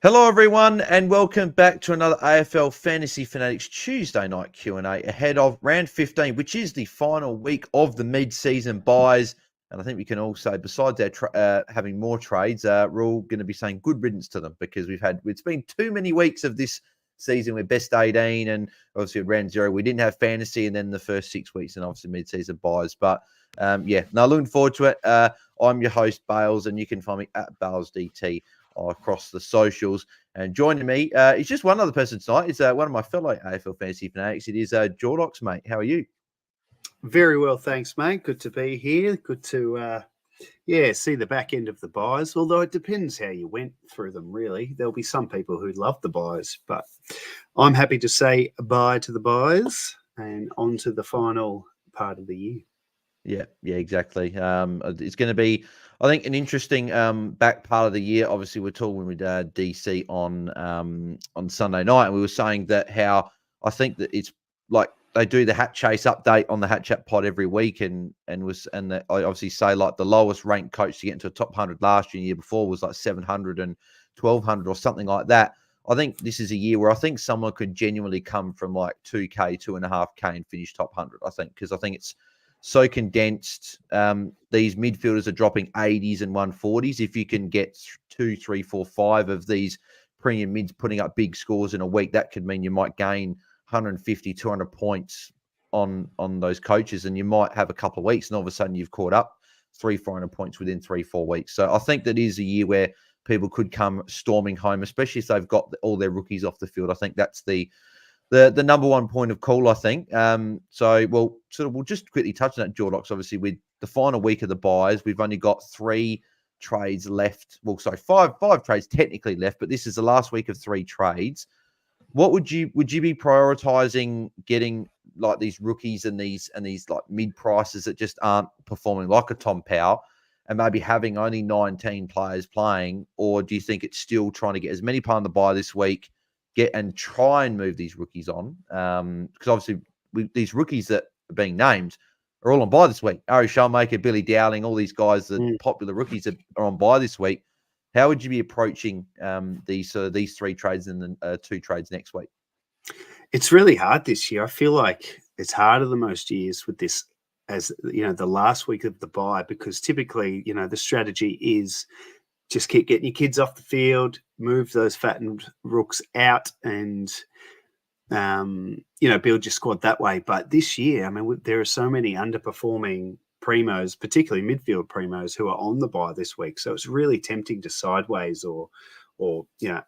Hello, everyone, and welcome back to another AFL Fantasy Fanatics Tuesday night Q&A ahead of round 15, which is the final week of the mid-season buys. And I think we can all say, besides our having more trades, we're all going to be saying good riddance to them because it's been too many weeks of this season with best 18 and obviously at round 0 we didn't have fantasy, and then the first 6 weeks and obviously mid-season buys. But looking forward to it. I'm your host Bales, and you can find me at BalesDT across the socials. And joining me is just one other person tonight. It's one of my fellow AFL Fantasy Fanatics. It is Jordox, mate. How are you? Very well, thanks, mate. Good to be here. Good to see the back end of the buys, although it depends how you went through them, really. There'll be some people who love the buys, but I'm happy to say bye to the buys and on to the final part of the year. Yeah, exactly. It's going to be, I think, an interesting back part of the year. Obviously, we're talking with DC on Sunday night, and we were saying that how I think that it's like they do the Hat Chase update on the Hat Chat pod every week, and I obviously say like the lowest ranked coach to get into a top 100 last year before was like 700 and 1200 or something like that. I think this is a year where I think someone could genuinely come from like 2K, 2.5K and finish top 100. I think because I think it's so condensed. These midfielders are dropping 80s and 140s. If you can get 2, 3, 4, 5 of these premium mids putting up big scores in a week, that could mean you might gain 150, 200 points on those coaches, and you might have a couple of weeks, and all of a sudden you've caught up 300, 400 points within 3, 4 weeks. So I think that is a year where people could come storming home, especially if they've got all their rookies off the field. I think that's the number one point of call, I think. We'll just quickly touch on that, Jordox. Obviously, with the final week of the buys, we've only got 3 trades left. Well, sorry, five trades technically left, but this is the last week of 3 trades. What would you be prioritizing getting like these rookies and these like mid prices that just aren't performing, like a Tom Powell, and maybe having only 19 players playing, or do you think it's still trying to get as many players on the buy this week? Get and try and move these rookies on, because obviously these rookies that are being named are all on buy this week. Ari Shellmaker, Billy Dowling, all these guys, the popular rookies that are on buy this week. How would you be approaching these 3 trades and then 2 trades next week? It's really hard this year. I feel like it's harder than most years with this, as the last week of the buy, because typically, the strategy is just keep getting your kids off the field, move those fattened rooks out, and build your squad that way. But this year, I mean, there are so many underperforming primos, particularly midfield primos, who are on the buy this week. So it's really tempting to sideways or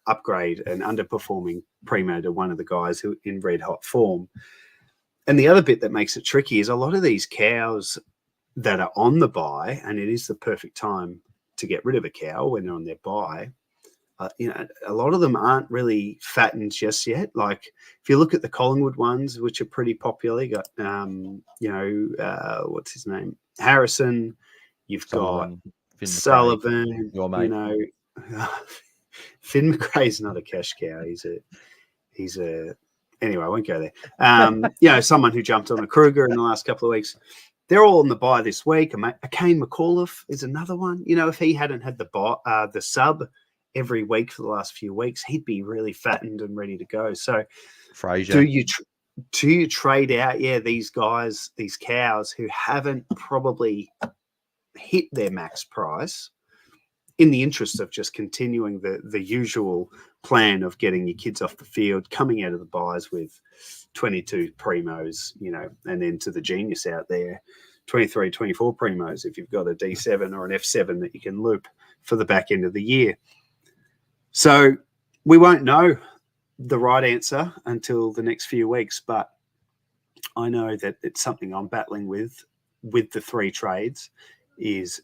upgrade an underperforming primo to one of the guys who in red hot form. And the other bit that makes it tricky is a lot of these cows that are on the buy, and it is the perfect time to get rid of a cow when they're on their buy. A lot of them aren't really fattened just yet. Like if you look at the Collingwood ones, which are pretty popular, you got what's his name, Harrison. You've got Sullivan. Your mate. Finn McRae's not a cash cow. He's a anyway. I won't go there. Someone who jumped on a Kruger in the last couple of weeks. They're all on the buy this week. Kane McAuliffe is another one. If he hadn't had the sub every week for the last few weeks, he'd be really fattened and ready to go. So, Fraser, do you trade out? Yeah, these guys, these cows who haven't probably hit their max price, in the interest of just continuing the usual plan of getting your kids off the field, coming out of the buys with 22 primos, and then to the genius out there, 23, 24 primos if you've got a D7 or an F7 that you can loop for the back end of the year. So we won't know the right answer until the next few weeks, but I know that it's something I'm battling with the 3 trades is,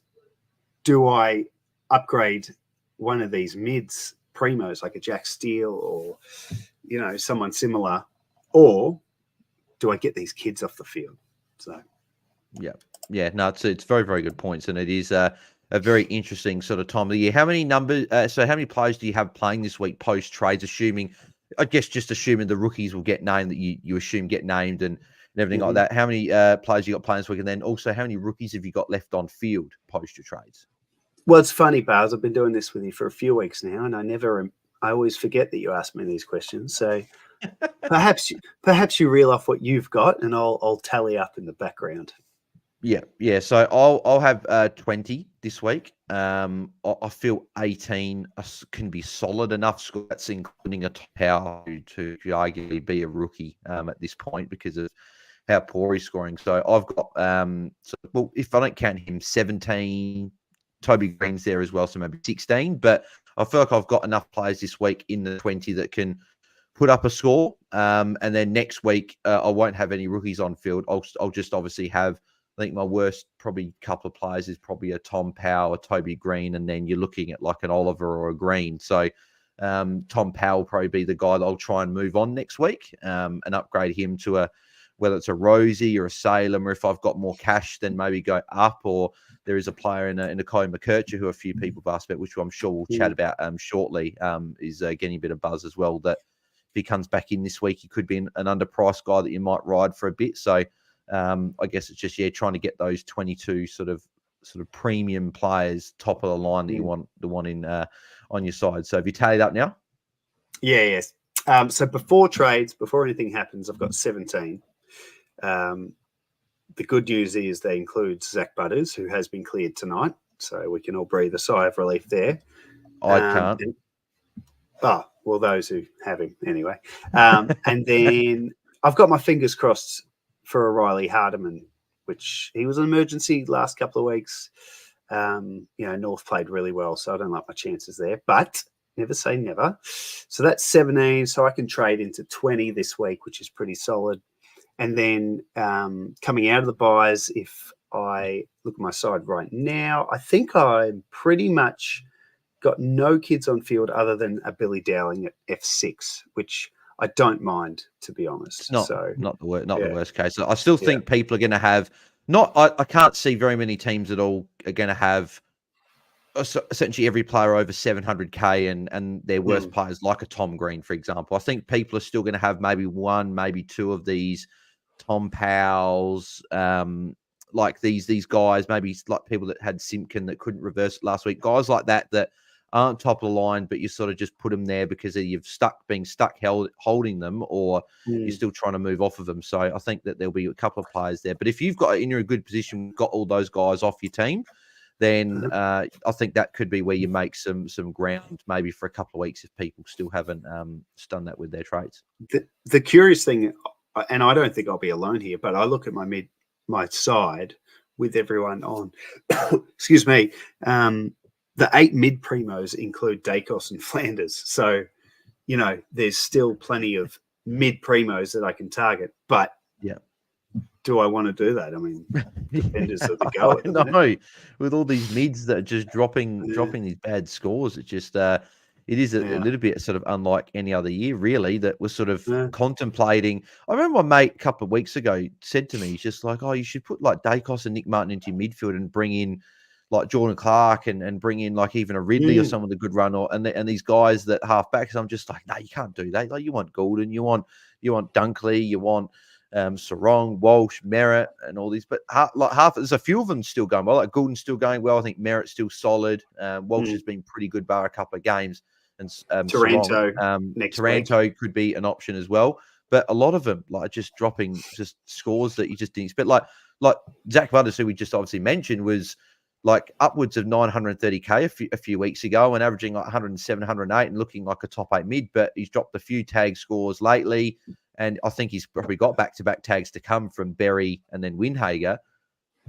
do I upgrade one of these mids primos like a Jack Steele or, someone similar, or do I get these kids off the field? So, no, it's very, very good points, and it is a very interesting sort of time of the year. How many how many players do you have playing this week post trades? Assuming the rookies will get named that you assume get named and everything like that. How many players you got playing this week, and then also how many rookies have you got left on field post your trades? Well, it's funny, Baz. I've been doing this with you for a few weeks now, and I never I always forget that you ask me these questions. So perhaps you reel off what you've got, and I'll tally up in the background. Yeah. So I'll have 20 this week. I feel 18 can be solid enough score. That's including a top power to arguably be a rookie at this point because of how poor he's scoring. So I've got well, if I don't count him, 17. Toby Green's there as well, so maybe 16. But I feel like I've got enough players this week in the 20 that can put up a score. And then next week, I won't have any rookies on field. I'll just obviously have, I think my worst probably couple of players is probably a Tom Powell, a Toby Green, and then you're looking at like an Oliver or a Green. So Tom Powell will probably be the guy that I'll try and move on next week and upgrade him to whether it's a Rosie or a Salem, or if I've got more cash, then maybe go up. Or there is a player in a Kyle McKercher who a few people have asked about, which I'm sure we'll chat about shortly, is getting a bit of buzz as well. That if he comes back in this week, he could be an underpriced guy that you might ride for a bit. So I guess it's just trying to get those 22 sort of premium players top of the line that you want in on your side. So have you tallied up now? Yes. So before trades, before anything happens, I've got 17. The good news is they include Zach Butters, who has been cleared tonight, so we can all breathe a sigh of relief there. I can't. Well, those who have him anyway. And then I've got my fingers crossed for O'Reilly Hardiman, which he was an emergency last couple of weeks. North played really well, so I don't like my chances there, but never say never. So that's 17. So I can trade into 20 this week, which is pretty solid. And then coming out of the buys, if I look at my side right now, I think I'm pretty much got no kids on field other than a Billy Dowling at F6, which I don't mind, to be honest. It's not the worst case. I still think people are going to have I can't see very many teams at all are going to have essentially every player over 700k and their worst players like a Tom Green, for example. I think people are still going to have maybe one, maybe two of these Tom Powells, like these guys, maybe like people that had Simpkin that couldn't reverse it last week, guys like that aren't top of the line, but you sort of just put them there because you've been stuck holding them, or you're still trying to move off of them. So I think that there'll be a couple of players there. But if you've got in a good position, got all those guys off your team, then I think that could be where you make some ground maybe for a couple of weeks if people still haven't done that with their trades. The curious thing, and I don't think I'll be alone here, but I look at my side with everyone on. Excuse me. The 8 mid primos include Dacos and Flanders, so there's still plenty of mid primos that I can target. But do I want to do that? I mean, defenders are the go. No, with all these mids that are just dropping these bad scores, it just it is a little bit sort of unlike any other year, really, that was sort of contemplating. I remember my mate a couple of weeks ago said to me, he's just like, oh, you should put like Dacos and Nick Martin into your midfield and bring in like Jordan Clark and bring in like even a Ridley or someone with a good run, and these guys that half backs. I'm just like, no, you can't do that. Like you want Goulden, you want Dunkley, you want Sarong, Walsh, Merritt, and all these, but there's a few of them still going well. Like Goulden's still going well. I think Merritt's still solid. Walsh has been pretty good bar a couple of games, and Taranto could be an option as well. But a lot of them like just dropping just scores that you just didn't expect. Like Zach Butters, who we just obviously mentioned, was like upwards of 930k a few weeks ago and averaging like 107, 108 and looking like a top 8 mid, but he's dropped a few tag scores lately. And I think he's probably got back-to-back tags to come from Berry and then Windhager.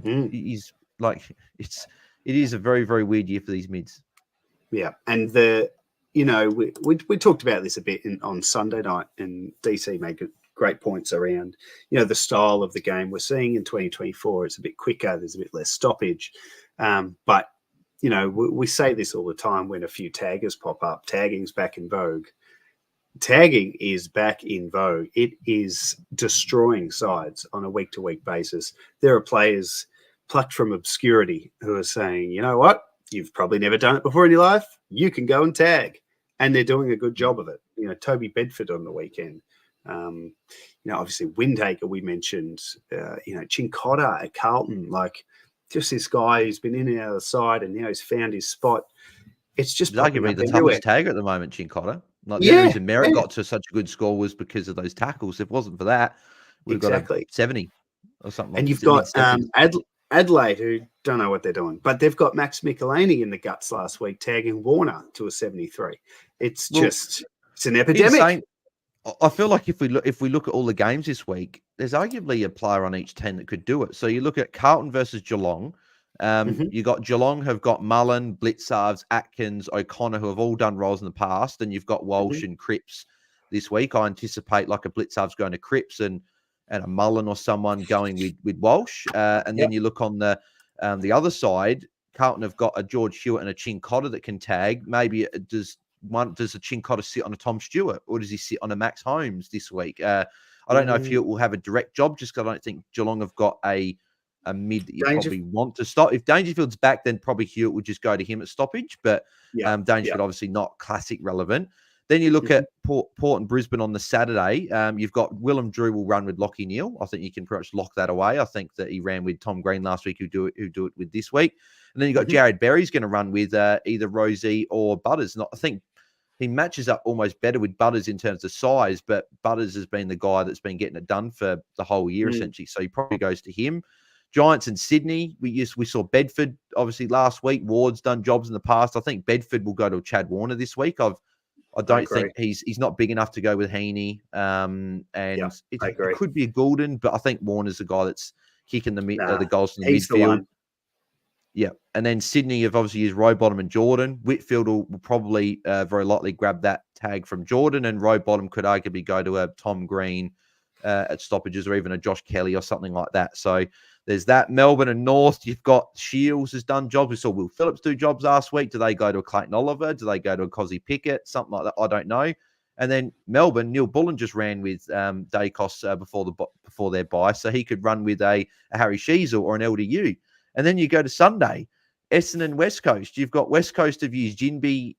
He's like, it is a very, very weird year for these mids. Yeah. And we talked about this a bit on Sunday night, and DC made great points around, the style of the game we're seeing in 2024. It's a bit quicker. There's a bit less stoppage. But, we say this all the time when a few taggers pop up. Tagging's back in vogue. Tagging is back in vogue. It is destroying sides on a week-to-week basis. There are players plucked from obscurity who are saying, you know what? You've probably never done it before in your life. You can go and tag. And they're doing a good job of it. Toby Bedford on the weekend. Obviously Windhager we mentioned, Chincotta at Carlton, like just this guy who's been in and out of the side and now he's found his spot. It's just He's popping arguably up the everywhere. toughest tagger at the moment, Chincotta. Like the only Yeah, reason Merritt yeah, got to such a good score was because of those tackles. If it wasn't for that, we'd have got a exactly. 70 or something And like you've it's mid got 70s. Adelaide, who don't know what they're doing, but they've got Max Michelini in the guts last week, tagging Warner to a 73. It's Well, it's an in epidemic. saying, I feel like if we look at all the games this week, there's arguably a player on each 10 that could do it. So you look at Carlton versus Geelong. Mhm. You got Geelong have got Mullen, Blitzarves, Atkins, O'Connor, who have all done roles in the past, and you've got Walsh Mhm. and Cripps this week. I anticipate like a Blitzarves going to Cripps and a Mullen or someone going with Walsh. And then Yep. you look on the other side, Carlton have got a George Hewitt and a Chincotta that can tag. Maybe does a Chincotta sit on a Tom Stewart or does he sit on a Max Holmes this week? I don't know if Hewitt will have a direct job just because I don't think Geelong have got a mid that you Danger. probably want to stop. If Dangerfield's back, then probably Hewitt would just go to him at stoppage. But Yeah. Dangerfield obviously not classic relevant. Then you look at Port and Brisbane on the Saturday. You've got Willem Drew will run with Lockie Neal. I think you can pretty much lock that away. I think that he ran with Tom Green last week, who do it with this week. And then you've got Jared Berry's going to run with either Rosie or Butters. And I think he matches up almost better with Butters in terms of size, but Butters has been the guy that's been getting it done for the whole year, essentially. So he probably goes to him. Giants and Sydney, we saw Bedford, obviously, last week. Ward's done jobs in the past. I think Bedford will go to Chad Warner this week. I don't think he's not big enough to go with Heaney. It could be a Goulden, but I think Warner's the guy that's kicking the goals from the He's midfield. The one. Yeah. And then Sydney have obviously used Rowbottom and Jordan. Whitfield will probably very likely grab that tag from Jordan, and Rowbottom could arguably go to a Tom Green at stoppages or even a Josh Kelly or something like that. So there's that. Melbourne and North, you've got Shields has done jobs. We saw Will Phillips do jobs last week. Do they go to a Clayton Oliver? Do they go to a Cozzy Pickett? Something like that. I don't know. And then Melbourne, Neil Bullen just ran with Dacos before their bye, so he could run with a Harry Sheasel or an LDU. And then you go to Sunday, Essendon West Coast. You've got West Coast have used Jinby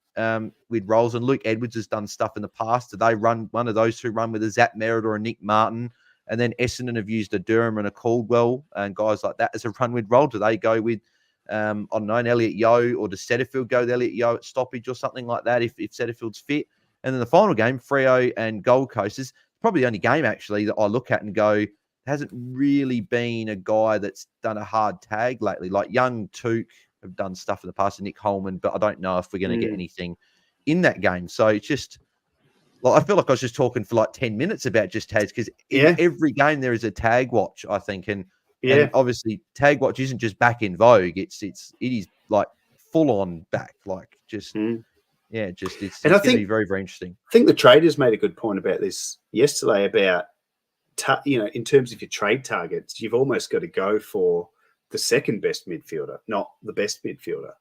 with roles, and Luke Edwards has done stuff in the past. Do they run one of those two run with a Zach Merritt or a Nick Martin? And then Essendon have used a Durham and a Caldwell and guys like that as a run with role. Do they go with, I don't know, an Elliot Yeo, or does Setterfield go with Elliot Yeo at stoppage or something like that if Setterfield's fit? And then the final game, Freo and Gold Coast, is probably the only game actually that I look at and go, hasn't really been a guy that's done a hard tag lately. Like Young Took have done stuff in the past, and Nick Holman, but I don't know if we're going to get anything in that game. So it's just, like, I feel like I was just talking for like 10 minutes about just tags, because in every game there is a tag watch, I think. And obviously tag watch isn't just back in vogue. It is like full on back, like just, it's going to be very, very interesting. I think the traders made a good point about this yesterday about, in terms of your trade targets, you've almost got to go for the second best midfielder, not the best midfielder,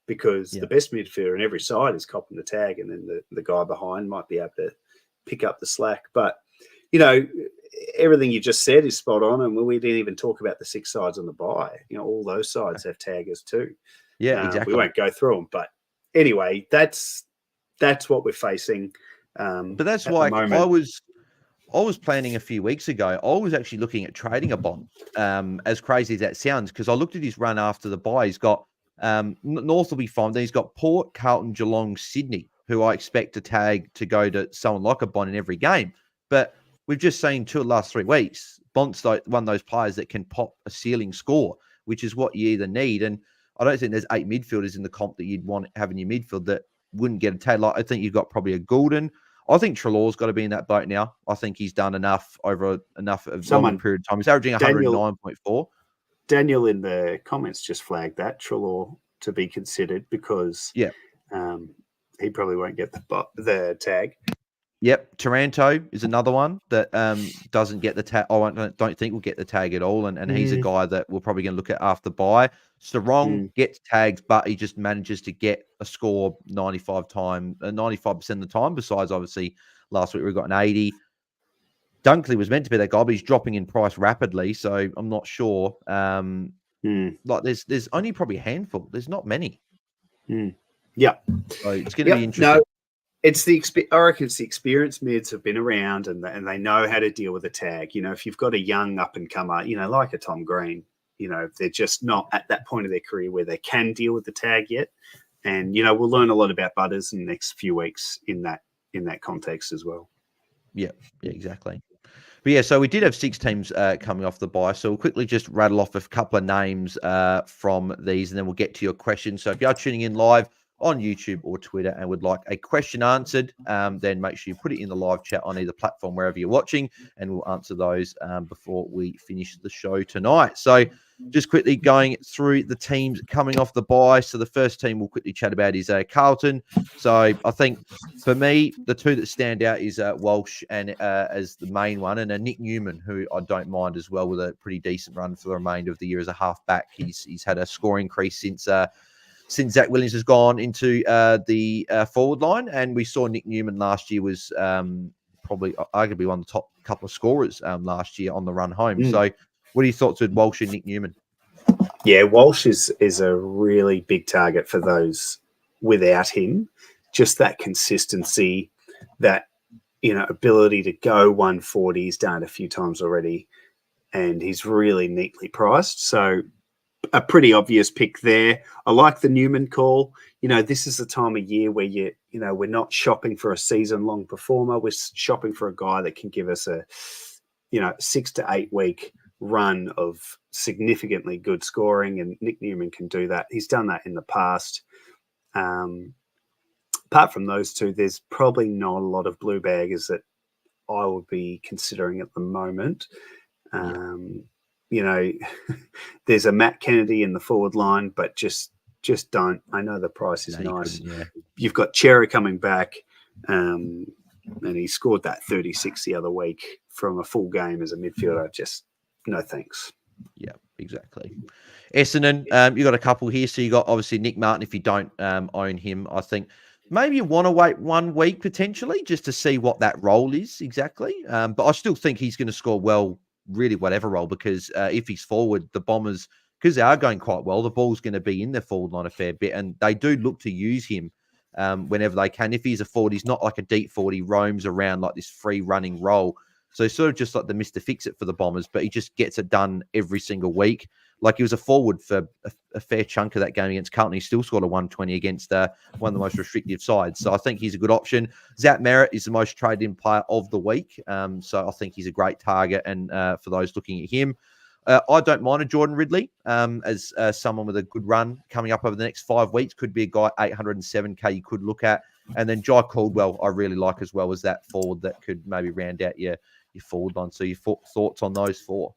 because the best midfielder in every side is copping the tag, and then the guy behind might be able to pick up the slack. But, everything you just said is spot on, and we didn't even talk about the 6 sides on the bye. All those sides have taggers too. Yeah, exactly. We won't go through them, but anyway, that's what we're facing. But that's why I was planning a few weeks ago. I was actually looking at trading a Bond, as crazy as that sounds, because I looked at his run after the bye. He's got North will be fine. Then he's got Port, Carlton, Geelong, Sydney, who I expect to tag to go to someone like a Bond in every game. But we've just seen 2 of the last 3 weeks, Bond's one of those players that can pop a ceiling score, which is what you either need. And I don't think there's 8 midfielders in the comp that you'd want to have in your midfield that wouldn't get a tag. Like, I think you've got probably a Goulden. I think Trelaw's got to be in that boat now. I think he's done enough over enough of a long period of time. He's averaging 109.4. Daniel in the comments just flagged that Trelaw to be considered, because he probably won't get the tag. Yep, Taranto is another one that doesn't get the tag. I don't think will get the tag at all, and he's a guy that we're probably going to look at after bye. Sarong gets tags, but he just manages to get a score 95% of the time. Besides, obviously, last week we got an 80. Dunkley was meant to be that guy, but he's dropping in price rapidly, so I'm not sure. Like there's only probably a handful. There's not many. Yeah, so it's going to be interesting. No. It's I reckon it's the experienced mids have been around and they know how to deal with a tag. If you've got a young up and comer, like a Tom Green, they're just not at that point of their career where they can deal with the tag yet. And we'll learn a lot about Butters in the next few weeks in that context as well. Yeah, exactly. But yeah, so we did have 6 teams coming off the bye. So we'll quickly just rattle off a couple of names from these, and then we'll get to your questions. So if you are tuning in live on YouTube or Twitter and would like a question answered, then make sure you put it in the live chat on either platform, wherever you're watching, and we'll answer those before we finish the show tonight. So just quickly going through the teams coming off the bye. So the first team we'll quickly chat about is Carlton. So I think for me, the two that stand out is Walsh and as the main one, and Nick Newman, who I don't mind as well, with a pretty decent run for the remainder of the year as a halfback. He's had a score increase since Zach Williams has gone into the forward line, and we saw Nick Newman last year was probably arguably one of the top couple of scorers last year on the run home. So what are your thoughts with Walsh and Nick Newman? Yeah, Walsh is a really big target for those without him. Just that consistency, that ability to go 140. He's done it a few times already, and he's really neatly priced. So a pretty obvious pick there. I like the Newman call. This is the time of year where we're not shopping for a season-long performer. We're shopping for a guy that can give us a 6 to 8 week run of significantly good scoring, and Nick Newman can do that. He's done that in the past. Apart from those two, there's probably not a lot of blue baggers that I would be considering at the moment. There's a Matt Kennedy in the forward line, but just don't. I know the price is nice. You've got Cherry coming back, and he scored that 36 the other week from a full game as a midfielder. Just no thanks. Yeah, exactly. Essendon, you got a couple here. So you got obviously Nick Martin. If you don't own him, I think maybe you want to wait 1 week potentially just to see what that role is exactly. But I still think he's going to score well, really whatever role, because if he's forward, the Bombers, because they are going quite well, the ball's going to be in their forward line a fair bit, and they do look to use him whenever they can. If he's a forward, he's not like a deep forward. He roams around like this free running role. So he's sort of just like the Mr. Fix-It for the Bombers, but he just gets it done every single week. Like he was a forward for a fair chunk of that game against Carlton. He still scored a 120 against one of the most restrictive sides. So I think he's a good option. Zach Merritt is the most traded-in player of the week. So I think he's a great target. And for those looking at him, I don't mind a Jordan Ridley as someone with a good run coming up over the next 5 weeks. Could be a guy 807K you could look at. And then Jai Caldwell I really like as well as that forward that could maybe round out your forward line. So your thoughts on those 4?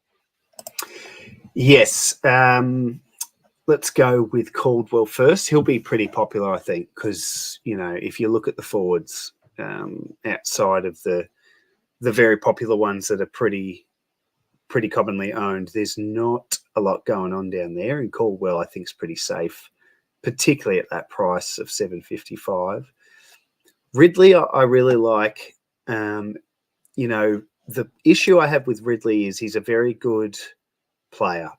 Yes. Let's go with Caldwell first. He'll be pretty popular, I think, because, if you look at the forwards outside of the very popular ones that are pretty commonly owned, there's not a lot going on down there. And Caldwell, I think, is pretty safe, particularly at that price of $7.55. Ridley, I really like. The issue I have with Ridley is he's a very good player.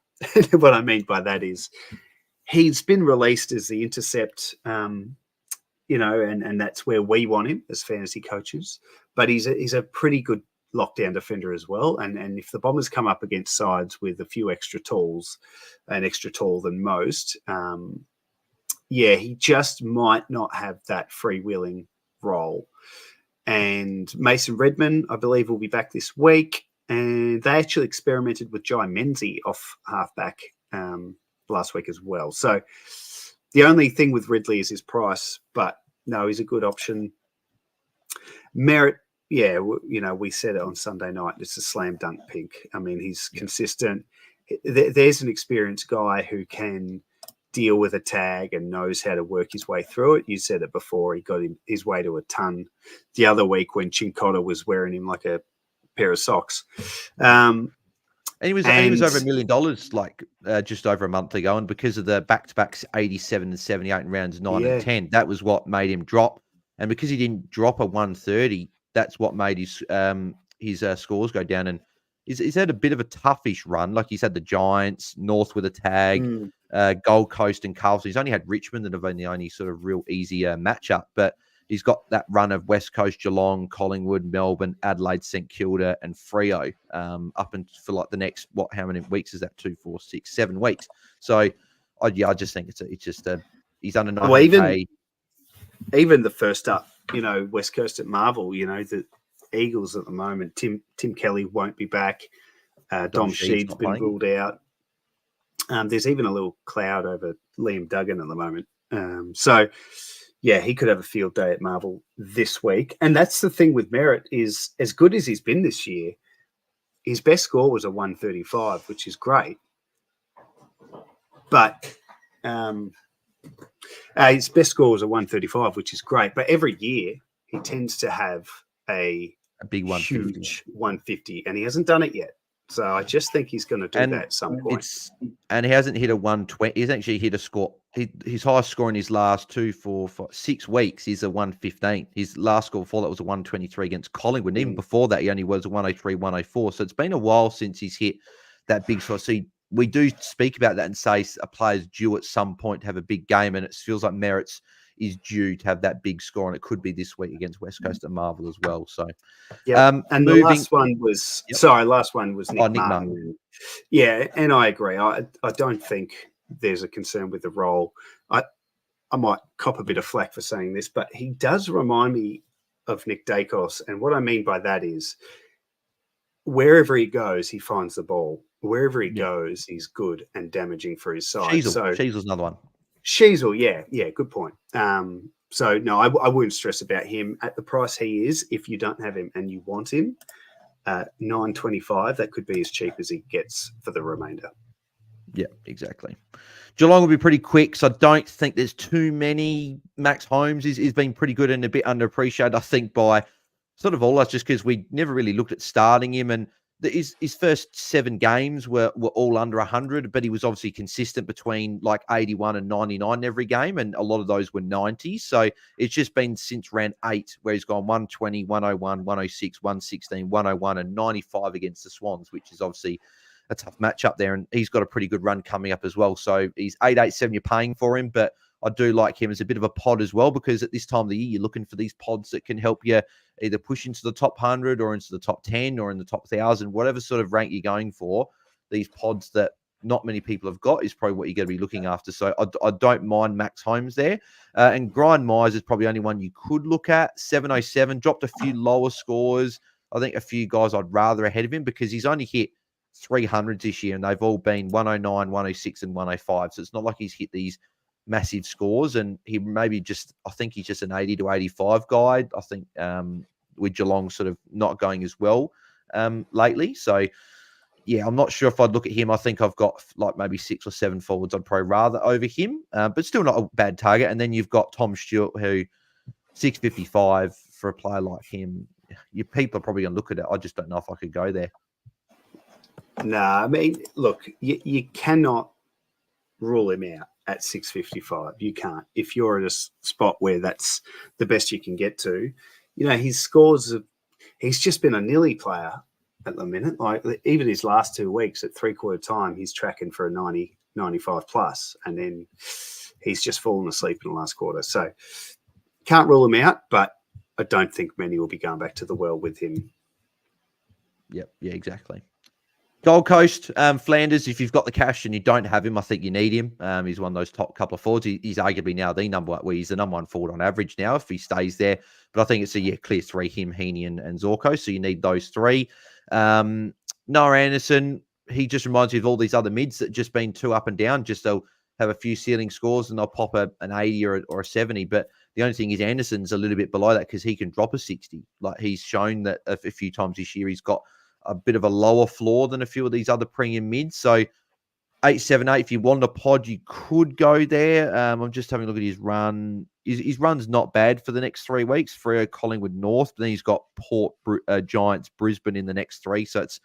What I mean by that is he's been released as the intercept, and that's where we want him as fantasy coaches. But he's a pretty good lockdown defender as well. And if the Bombers come up against sides with a few extra tools, an extra tall than most, he just might not have that freewheeling role. And Mason Redman, I believe, will be back this week. And they actually experimented with Jai Menzie off halfback last week as well. So the only thing with Ridley is his price, but no, he's a good option. Merritt, we said it on Sunday night. It's a slam dunk pick. I mean, he's consistent. There's an experienced guy who can deal with a tag and knows how to work his way through it. You said it before. He got his way to a ton the other week when Chincotta was wearing him like a pair of socks. And he was over $1 million just over a month ago, and because of the back-to-backs 87 and 78 in rounds 9 and 10, that was what made him drop. And because he didn't drop a 130, that's what made his scores go down. And he's had a bit of a toughish run. Like he's had the Giants, North with a tag, Gold Coast and Carlton. He's only had Richmond that have been the only sort of real easy matchup, but he's got that run of West Coast, Geelong, Collingwood, Melbourne, Adelaide, St Kilda, and Freo up and for like the next how many weeks is that? 2, 4, 6, 7 weeks. So I just think it's He's under Well, 900K. even the first up, West Coast at Marvel, the Eagles at the moment. Tim Kelly won't be back. Dom Sheed's Sheed's not been playing. ruled out. There's even a little cloud over Liam Duggan at the moment. So, yeah, he could have a field day at Marvel this week. And that's the thing with Merritt is, as good as he's been this year, his best score was a 135, which is great. But his best score was a 135, which is great. But every year he tends to have a big 150. huge 150, and he hasn't done it yet. So I just think he's going to do that at some point. And he hasn't hit a 120. He's actually hit a score. His highest score in his last 6 weeks is a 115. His last score before that was a 123 against Collingwood. And even before that, he only was a 103, 104. So it's been a while since he's hit that big score. So we do speak about that and say a player's due at some point to have a big game. And it feels like Merritt's is due to have that big score. And it could be this week against West Coast and Marvel as well. So, yeah. And the last one was, Nick Martin. Yeah, and I agree. I don't think there's a concern with the role. I might cop a bit of flack for saying this, but he does remind me of Nick Dacos. And what I mean by that is wherever he goes, he finds the ball. Wherever he goes, he's good and damaging for his side. Sheasel's another one. Sheasel, yeah, good point. So, no, I wouldn't stress about him at the price he is. If you don't have him and you want him, $9.25, that could be as cheap as he gets for the remainder. Yeah, exactly. Geelong will be pretty quick, so I don't think there's too many. Max Holmes is been pretty good and a bit underappreciated, I think, by sort of all us, just because we never really looked at starting him. And his first 7 games were all under 100, but he was obviously consistent between like 81 and 99 every game, and a lot of those were 90s. So it's just been since round 8 where he's gone 120, 101, 106, 116, 101, and 95 against the Swans, which is obviously a tough matchup there. And he's got a pretty good run coming up as well. So he's 887, you're paying for him, but I do like him as a bit of a pod as well, because at this time of the year, you're looking for these pods that can help you either push into the top 100 or into the top 10 or in the top 1,000, whatever sort of rank you're going for. These pods that not many people have got is probably what you're going to be looking after. So I don't mind Max Holmes there. And Brian Myers is probably the only one you could look at. 707, dropped a few lower scores. I think a few guys I'd rather ahead of him, because he's only hit 300s this year, and they've all been 109, 106, and 105. So it's not like he's hit these massive scores, and he maybe I think he's just an 80 to 85 guy. I think with Geelong sort of not going as well lately. So yeah, I'm not sure if I'd look at him. I think I've got like maybe 6 or 7 forwards I'd probably rather over him, but still not a bad target. And then you've got Tom Stewart, who 655 for a player like him. Your people are probably going to look at it. I just don't know if I could go there. Nah, I mean, look, you cannot rule him out at 655. You can't. If you're at a spot where that's the best you can get to, his scores, he's just been a nilly player at the minute. Like even his last 2 weeks at 3/4 time, he's tracking for a 90, 95 plus, and then he's just fallen asleep in the last quarter. So can't rule him out, but I don't think many will be going back to the well with him. Yeah, exactly. Gold Coast, Flanders, if you've got the cash and you don't have him, I think you need him. He's one of those top couple of forwards. He's arguably now the number one forward on average now if he stays there. But I think it's a clear 3, him, Heaney, and Zorko. So you need those 3. Noah Anderson, he just reminds me of all these other mids that just been too up and down. Just they'll have a few ceiling scores and they'll pop an 80 or a 70. But the only thing is Anderson's a little bit below that because he can drop a 60. Like he's shown that a few times this year he's got a bit of a lower floor than a few of these other premium mids. So 878, if you want a pod, you could go there. I'm just having a look at his run. His run's not bad for the next 3 weeks. Freo, Collingwood, North. But then he's got Port, Giants, Brisbane in the next 3. So it's a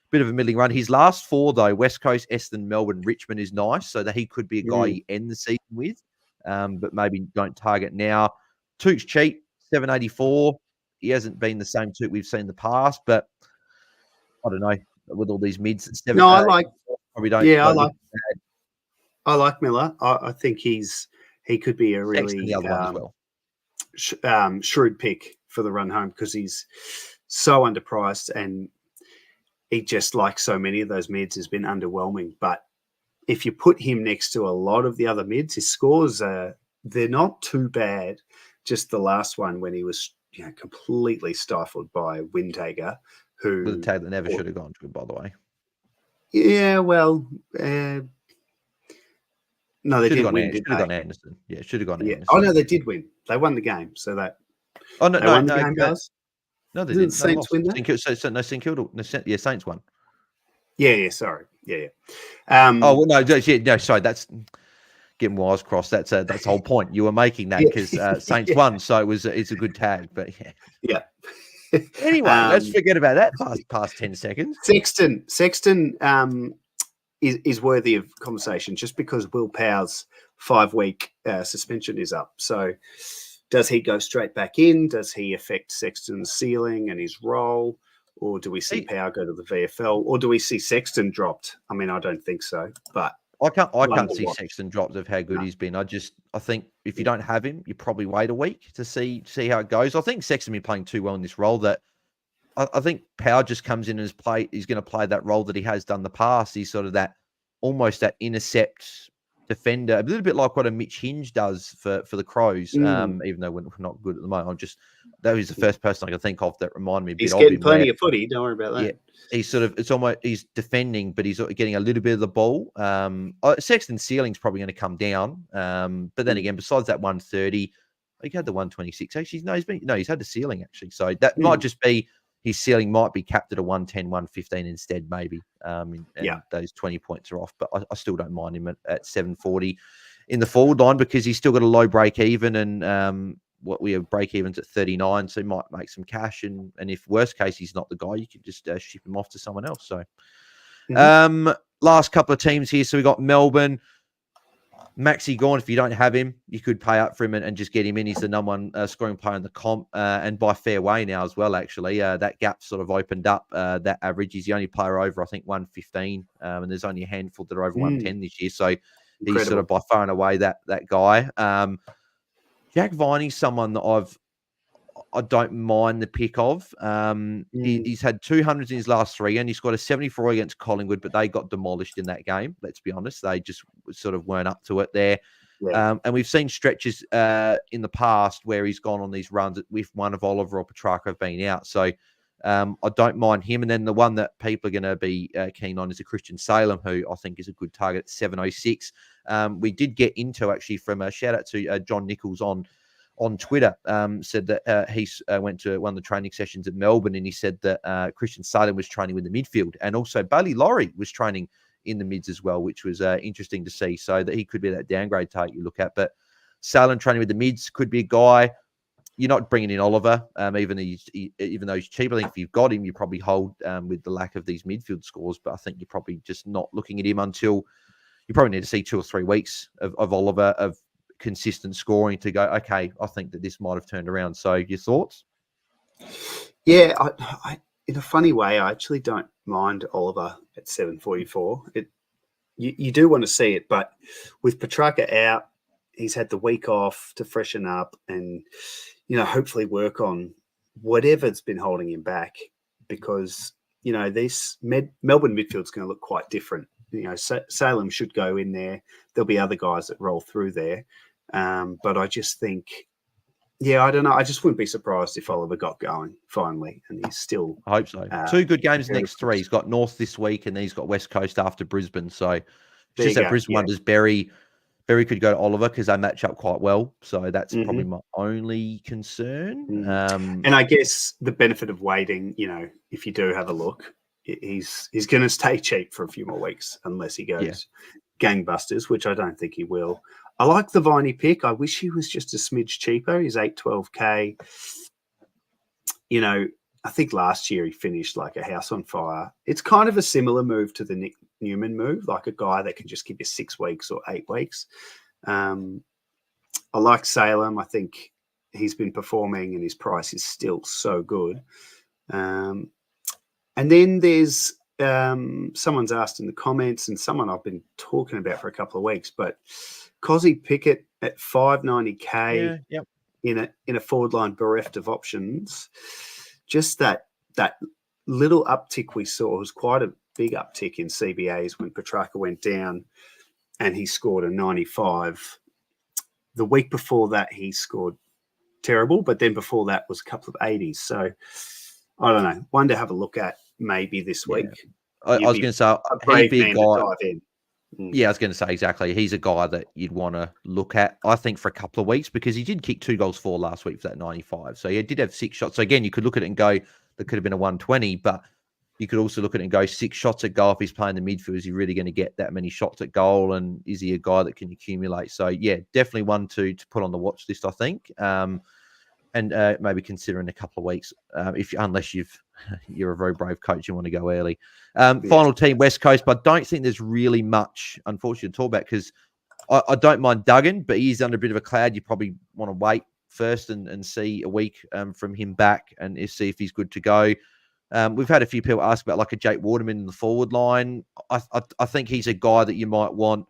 bit of a middling run. His last 4, though, West Coast, Essendon, Melbourne, Richmond is nice. So that he could be a guy you end the season with. But maybe don't target now. Toot's cheap, 784. He hasn't been the same Toot we've seen in the past, but I don't know, with all these mids at 7. No, I like. Probably don't. Yeah, I like Miller. I think he could be a really the other one as well. Shrewd pick for the run home because he's so underpriced and he just like so many of those mids has been underwhelming. But if you put him next to a lot of the other mids, his scores are they're not too bad. Just the last one when he was completely stifled by Windhager, who with a tag that never should have gone to him, by the way. Yeah, well, no, they didn't win. Should have gone Anderson. Yeah, should have gone Anderson. Oh no, they did win. They won the game. So that. Oh no, they won the game, guys. No, they didn't. Didn't. Saints win that? St Kilda. Yeah, Saints won. Yeah. Sorry. Yeah. Oh well, no. Sorry, that's getting wires crossed. That's the whole point. You were making that because Saints won, so it's a good tag. But yeah. Anyway, let's forget about that past 10 seconds. Sexton is worthy of conversation just because Will Power's 5-week suspension is up. So does he go straight back in? Does he affect Sexton's ceiling and his role? Or do we see Power go to the VFL? Or do we see Sexton dropped? I mean, I don't think so. But I can't see Sexton dropped of how good he's been. I think if you don't have him, you probably wait a week to see how it goes. I think Sexton been playing too well in this role that I think Power just comes in and he's going to play that role that he has done in the past. He's sort of almost that intercept defender, a little bit like what a Mitch Hinge does for the Crows, even though we're not good at the moment. That was the first person I can think of that reminded me a bit of him. He's getting plenty of footy. Don't worry about that. Yeah, he's defending, but he's getting a little bit of the ball. Sexton's ceiling's probably going to come down. But then again, besides that 130, he had the 126. Actually, he's had the ceiling actually. So that might just be his ceiling might be capped at a 110, 115 instead, maybe. And those 20 points are off. But I still don't mind him at 740 in the forward line because he's still got a low break even and what we have break evens at 39, so he might make some cash. And if worst case he's not the guy, you could just ship him off to someone else. So last couple of teams here. So we got Melbourne. Maxi Gawn, if you don't have him, you could pay up for him and just get him in. He's the number one scoring player in the comp and by fair way now as well, actually. That gap sort of opened up that average. He's the only player over, I think, 115. And there's only a handful that are over 110 this year. So he's sort of by far and away that guy. Jack Viney's someone that I don't mind the pick of. He's had 200s in his last 3, and he scored a 74 against Collingwood, but they got demolished in that game. Let's be honest. They just sort of weren't up to it there. Yeah. And we've seen stretches in the past where he's gone on these runs with one of Oliver or Petrarca have been out. So I don't mind him. And then the one that people are going to be keen on is a Christian Salem, who I think is a good target at 706. We did get into actually from a shout out to John Nichols on Twitter, said that he went to one of the training sessions at Melbourne, and he said that Christian Salem was training with the midfield, and also Bailey Laurie was training in the mids as well, which was interesting to see. So that he could be that downgrade target you look at. But Salem training with the mids could be a guy. You're not bringing in Oliver, even though he's cheap. I think if you've got him, you probably hold with the lack of these midfield scores. But I think you're probably just not looking at him until you probably need to see 2 or 3 weeks of Oliver of consistent scoring to go, okay, I think that this might have turned around. So your thoughts? Yeah, I in a funny way, I actually don't mind Oliver at 744. You do want to see it, but with Petrarca out, he's had the week off to freshen up and, hopefully work on whatever's been holding him back because, this Melbourne midfield's going to look quite different. Salem should go in there. There'll be other guys that roll through there. But I just think, I don't know. I just wouldn't be surprised if Oliver got going finally, and he's still. I hope so. 2 good games next 3. He's got North this week, and then he's got West Coast after Brisbane. So just that Brisbane one, does Berry could go to Oliver because they match up quite well. So that's probably my only concern. And I guess the benefit of waiting, if you do have a look, he's going to stay cheap for a few more weeks unless he goes gangbusters, which I don't think he will. I like the Viney pick. I wish he was just a smidge cheaper. He's 812K. I think last year he finished like a house on fire. It's kind of a similar move to the Nick Newman move, like a guy that can just give you 6 weeks or 8 weeks. I like Salem. I think he's been performing and his price is still so good. And then there's someone's asked in the comments and someone I've been talking about for a couple of weeks, but Cozzy Pickett at 590K in a forward line bereft of options. Just that little uptick we saw was quite a big uptick in CBAs when Petrarca went down and he scored a 95. the week before that, he scored terrible, but then before that was a couple of 80s. So I don't know. One to have a look at maybe this week. I was going to say, a brave man to dive in. Yeah, I was going to say exactly. He's a guy that you'd want to look at, I think, for a couple of weeks, because he did kick 2 goals for last week for that 95. So he did have 6 shots. So again, you could look at it and go, there could have been a 120, but you could also look at it and go, 6 shots at goal. If he's playing the midfield, is he really going to get that many shots at goal? And is he a guy that can accumulate? So yeah, definitely one to put on the watch list, I think. And maybe consider in a couple of weeks, unless you're a very brave coach, you want to go early. Final team, West Coast, but I don't think there's really much, unfortunately, to talk about, because I don't mind Duggan, but he's under a bit of a cloud. You probably want to wait first and see a week from him back and see if he's good to go. We've had a few people ask about like a Jake Waterman in the forward line. I think he's a guy that you might want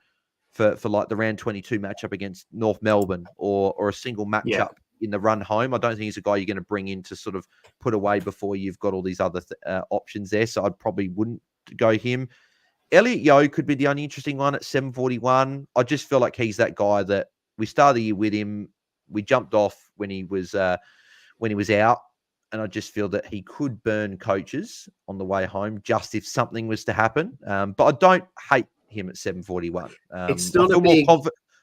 for like the round 22 matchup against North Melbourne or a single matchup in the run home. I don't think he's a guy you're going to bring in to sort of put away before you've got all these other options there. So I probably wouldn't go him. Elliot Yeo could be the only interesting one at 741. I just feel like he's that guy that we started the year with him. We jumped off when he was out, and I just feel that he could burn coaches on the way home just if something was to happen. But I don't hate him at 741. It's not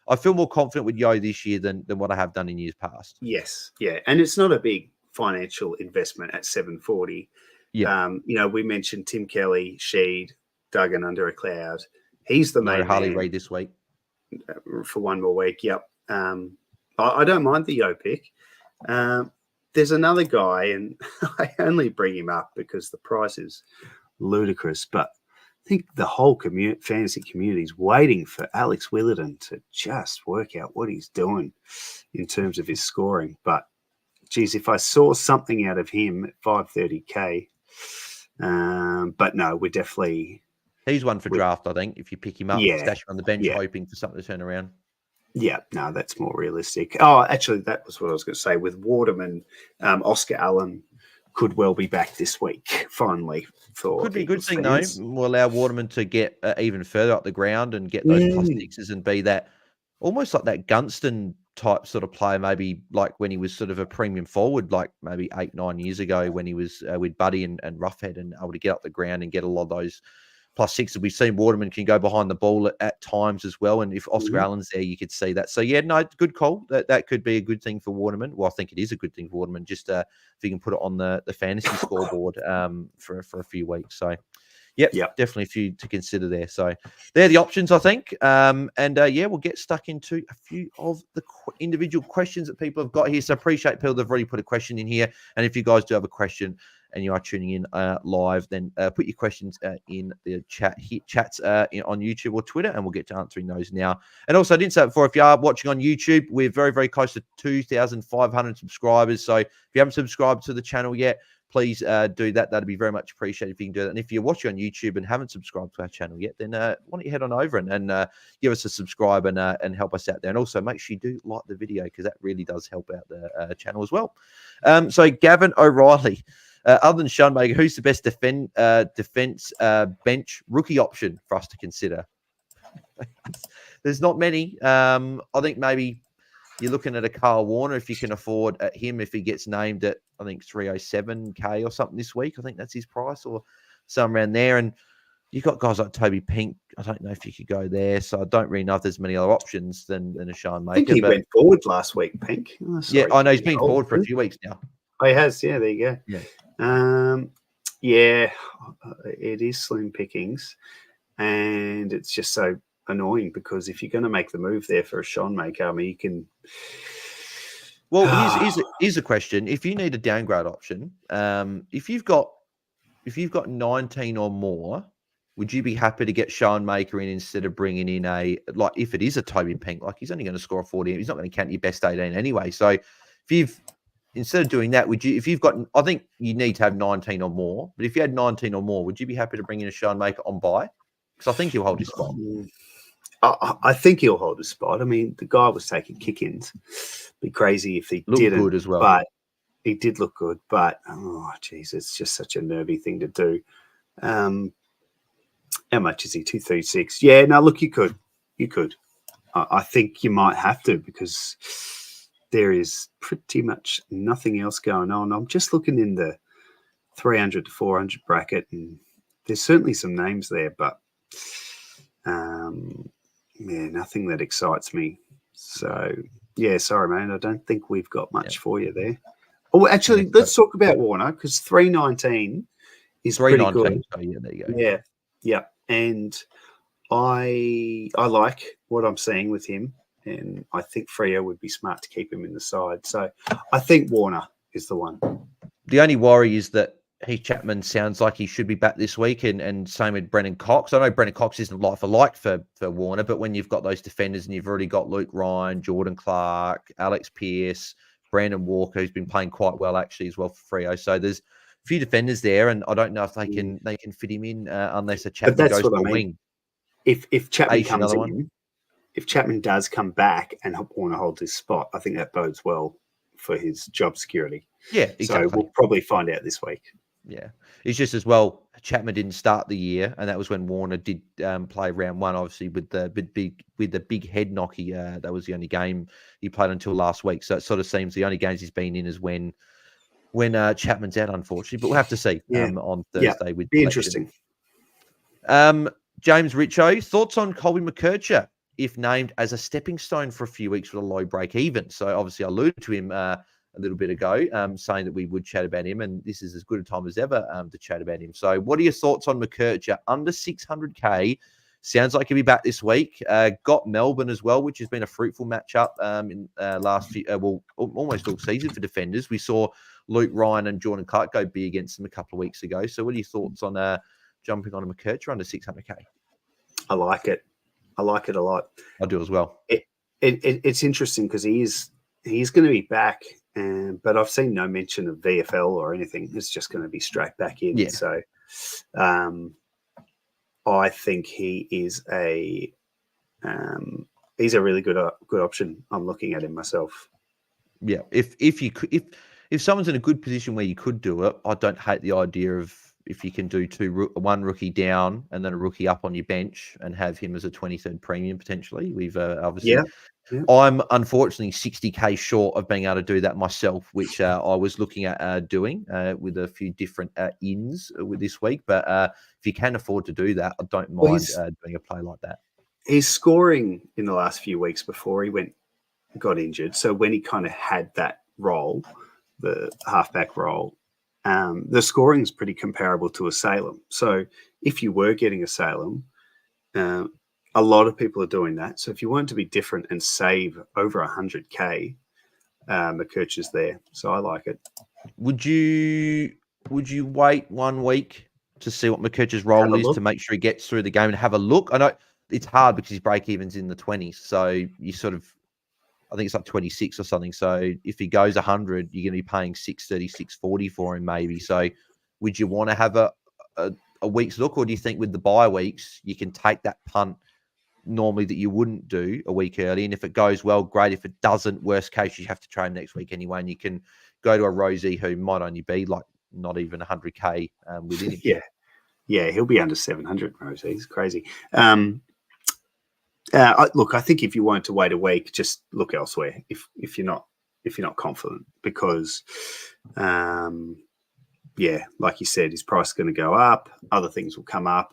I feel more confident with Yo this year than what I have done in years past. Yes, yeah, and it's not a big financial investment at 740. Yeah, we mentioned Tim Kelly, Sheed, Duggan under a cloud. He's the main Harley man Reid this week for one more week. Yep, I don't mind the Yo pick. There's another guy, and I only bring him up because the price is ludicrous, but I think the whole fantasy community is waiting for Alex Willerton to just work out what he's doing in terms of his scoring. But, geez, if I saw something out of him at 530K, but no, we're definitely... He's one for draft, I think, if you pick him up, stash him on the bench, hoping for something to turn around. Yeah, no, that's more realistic. Oh, actually, that was what I was going to say. With Waterman, Oscar Allen could well be back this week, finally. Could be a good thing, though. Will allow Waterman to get even further up the ground and get those plus sixes and be that almost like that Gunston type sort of player, maybe like when he was sort of a premium forward, like maybe 8-9 years ago when he was with Buddy and Roughhead and able to get up the ground and get a lot of those plus sixes. We've seen Waterman can go behind the ball at times as well. And if Oscar Allen's there, you could see that. So, yeah, no, good call. That could be a good thing for Waterman. Well, I think it is a good thing for Waterman, just if you can put it on the fantasy scoreboard for a few weeks. So, yep, definitely a few to consider there. So, they're the options, I think. We'll get stuck into a few of the individual questions that people have got here. So, appreciate people that have already put a question in here. And if you guys do have a question and you are tuning in live, then put your questions in the chats on YouTube or Twitter, and we'll get to answering those now. And also, I didn't say it before, if you are watching on YouTube, we're very, very close to 2,500 subscribers. So if you haven't subscribed to the channel yet, please do that. That'd be very much appreciated if you can do that. And if you're watching on YouTube and haven't subscribed to our channel yet, then why don't you head on over and give us a subscribe and help us out there. And also make sure you do like the video, because that really does help out the channel as well. So Gavin O'Reilly, other than Schoenmaker, who's the best defense bench rookie option for us to consider? There's not many. I think maybe you're looking at a Carl Warner if you can afford him, if he gets named at, I think, 307K or something this week. I think that's his price, or somewhere around there. And you've got guys like Toby Pink. I don't know if you could go there. So I don't really know if there's many other options than a Schoenmaker. I think he went forward last week, Pink. Oh, sorry, I know he's been forward for a few weeks now. Oh, he has. Yeah, there you go. Yeah. It is slim pickings, and it's just so annoying because if you're going to make the move there for a Schoenmaker, I mean, you can. Well, here's a question: if you need a downgrade option, if you've got 19 or more, would you be happy to get Schoenmaker in instead of bringing in if it is a Toby Pink, like he's only going to score a 40, he's not going to count your best 18 anyway. So if instead of doing that, I think you need to have 19 or more, but if you had 19 or more, would you be happy to bring in a Schoenmaker on buy? Because I think he'll hold his spot. I think he'll hold his spot. I mean, the guy was taking kick-ins. Be crazy if he didn't. Good as well. But he did look good. But, oh, geez, it's just such a nervy thing to do. How much is he? 236. Yeah, no, look, you could. I think you might have to, because there is pretty much nothing else going on. I'm just looking in the 300 to 400 bracket, and there's certainly some names there, but nothing that excites me. So, yeah, sorry, man. I don't think we've got much for you there. Oh, actually, let's talk about Warner, because 319 is pretty good. Oh, yeah, there you go. Yeah. And I like what I'm seeing with him, and I think Freo would be smart to keep him in the side. So I think Warner is the one. The only worry is that Heath Chapman sounds like he should be back this week, and same with Brennan Cox. I know Brennan Cox isn't like for like for Warner, but when you've got those defenders and you've already got Luke Ryan, Jordan Clark, Alex Pearce, Brandon Walker, who's been playing quite well actually as well for Freo. So there's a few defenders there, and I don't know if they can fit him in unless a Chapman goes to a wing. If Chapman comes in, if Chapman does come back and Warner holds his spot, I think that bodes well for his job security. Yeah, exactly. So we'll probably find out this week. Yeah, it's just as well. Chapman didn't start the year, and that was when Warner did play round one. Obviously, with the big head knock, that was the only game he played until last week. So it sort of seems the only games he's been in is when Chapman's out, unfortunately. But we'll have to see on Thursday. With be interesting. James Richo, thoughts on Colby McKercher if named as a stepping stone for a few weeks with a low break even? So obviously, I alluded to him a little bit ago, saying that we would chat about him, and this is as good a time as ever to chat about him. So what are your thoughts on McKercher? Under 600K, sounds like he'll be back this week. Got Melbourne as well, which has been a fruitful matchup in last few, almost all season for defenders. We saw Luke Ryan and Jordan Clark go big against them a couple of weeks ago. So what are your thoughts on jumping on a McKercher under 600K? I like it. I like it a lot. I do as well. It's interesting because he's going to be back. But I've seen no mention of VFL or anything. It's just going to be straight back in. Yeah. So I think he is he's a really good option. I'm looking at him myself. Yeah. If someone's in a good position where you could do it, I don't hate the idea of if you can do one rookie down and then a rookie up on your bench and have him as a 23rd premium potentially. We've obviously. Yeah. I'm unfortunately 60K short of being able to do that myself, which I was looking at doing with a few different ins with this week. But if you can afford to do that, I don't mind doing a play like that. He's scoring in the last few weeks before he got injured. So when he kind of had that role, the halfback role, the scoring is pretty comparable to a Salem. So if you were getting a Salem, a lot of people are doing that. So if you want to be different and save over 100K, McKercher's there. So I like it. Would you wait 1 week to see what McKercher's role is to make sure he gets through the game and have a look? I know it's hard because his break even's in the 20s. So you sort of, I think it's like 26 or something. So if he goes 100, you're going to be paying 630, 640 for him maybe. So would you want to have a week's look, or do you think with the bye weeks, you can take that punt normally that you wouldn't do a week early, and if it goes well, great. If it doesn't, worst case, you have to train next week anyway, and you can go to a Rosie who might only be like not even 100K within him. Yeah, he'll be under 700. Rosie, he's crazy. Look, I think if you want to wait a week, just look elsewhere. If you're not confident, because like you said, his price is going to go up. Other things will come up.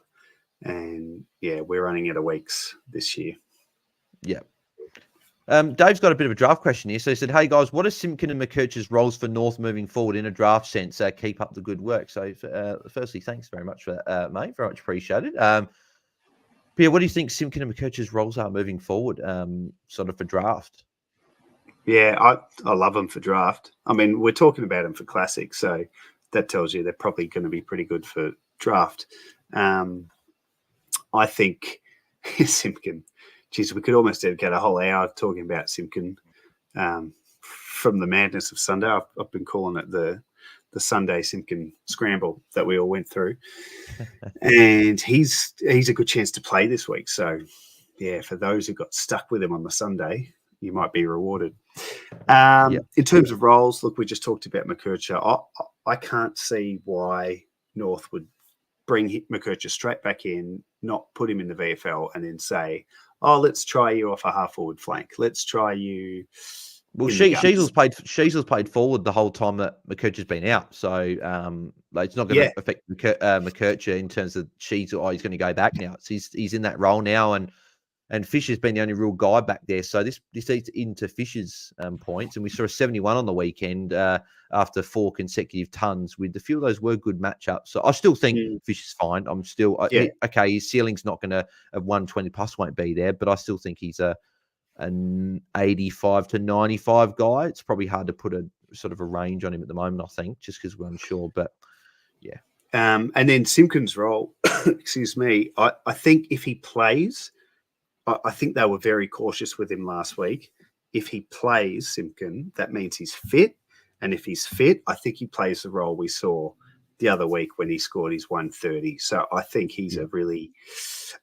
And we're running out of weeks this year. Yeah. Dave's got a bit of a draft question here. So he said, hey guys, what are Simpkin and McKercher's roles for North moving forward in a draft sense? Keep up the good work. So firstly, thanks very much for that, mate. Very much appreciated. Pierre, what do you think Simpkin and McKercher's roles are moving forward, sort of for draft? Yeah, I love them for draft. I mean, we're talking about them for classic, so that tells you they're probably going to be pretty good for draft. I think Simpkin, geez, we could almost dedicate a whole hour talking about Simpkin from the madness of Sunday. I've been calling it the Sunday Simpkin scramble that we all went through. And he's a good chance to play this week. So, for those who got stuck with him on the Sunday, you might be rewarded. In terms of roles, look, we just talked about McKercher. I can't see why North would bring McKercher straight back in, not put him in the VFL, and then say, oh, let's try you off a half forward flank. Let's try you. Well, in the Sheasel's played forward the whole time that McKercher's been out, so it's not going to affect McKercher in terms of Sheasel. Oh, he's going to go back now. He's in that role now, and Fisher's been the only real guy back there. So this eats into Fisher's points, and we saw a 71 on the weekend after 4 consecutive tons. With a few of those were good matchups. So I still think Fisher's fine. I'm still okay. His ceiling's not going to have 120 plus, won't be there, but I still think he's an 85 to 95 guy. It's probably hard to put a sort of a range on him at the moment, I think, just because we're unsure. But yeah. And then Simpkins' role, excuse me, I think if he plays, I think they were very cautious with him last week. If he plays Simpkin, that means he's fit. And if he's fit, I think he plays the role we saw the other week when he scored his 130. So I think he's a really,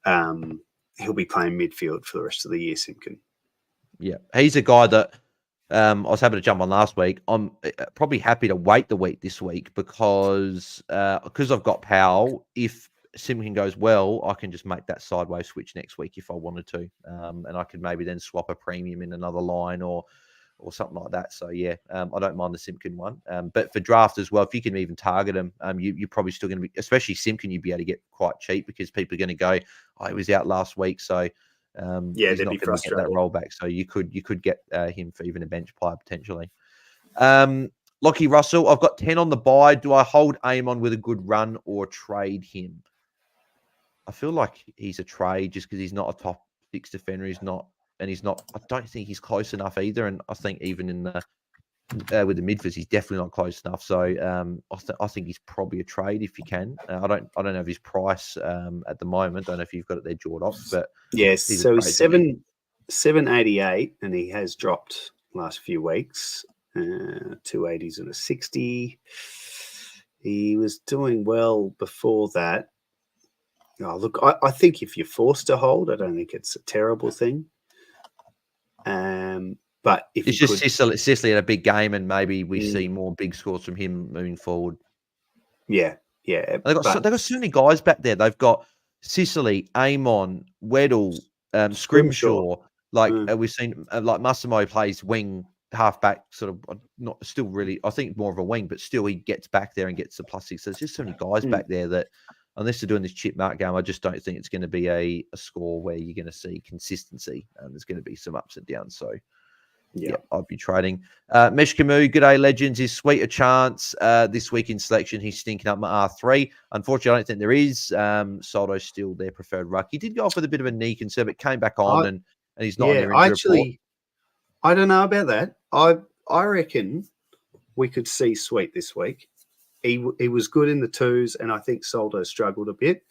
he'll be playing midfield for the rest of the year, Simpkin. Yeah, he's a guy that I was happy to jump on last week. I'm probably happy to wait the week this week because I've got Powell. If Simpkin goes well, I can just make that sideways switch next week if I wanted to, and I could maybe then swap a premium in another line or something like that. So yeah, I don't mind the Simpkin one. But for draft as well, if you can even target him, you're probably still going to be, especially Simpkin, you'd be able to get quite cheap because people are going to go, oh, he was out last week, so. He's not going to get that roll back, so you could get him for even a bench player potentially. Lockie Russell, I've got 10 on the buy. Do I hold Amon with a good run or trade him? I feel like he's a trade just because he's not a top 6 defender. He's not. I don't think he's close enough either. And I think even in the with the midfielders, he's definitely not close enough. So I think he's probably a trade if you can. I don't know if his price at the moment. Don't know if you've got it there, Jordox, but yes. So he's 788, and he has dropped last few weeks. 280s and a 60. He was doing well before that. Oh, look, I think if you're forced to hold, I don't think it's a terrible thing. But if it's just Sicily had a big game, and maybe we see more big scores from him moving forward. Yeah. They've got so many guys back there. They've got Sicily, Amon, Weddle, Scrimshaw. We've seen like Massimo plays wing halfback, sort of not still really. I think more of a wing, but still he gets back there and gets the +6. So there's just so many guys back there that unless they're doing this chip mark game, I just don't think it's going to be a score where you're going to see consistency. There's going to be some ups and downs. So. Yeah, I'd be trading. Mesh Camus, good day, legends. Is Sweet a chance this week in selection? He's stinking up my R3. Unfortunately, I don't think there is. Soldo's still their preferred ruck. He did go off with a bit of a knee concern, but came back on and he's not in their injury report. I don't know about that. I reckon we could see Sweet this week. He was good in the twos, and I think Soldo struggled a bit.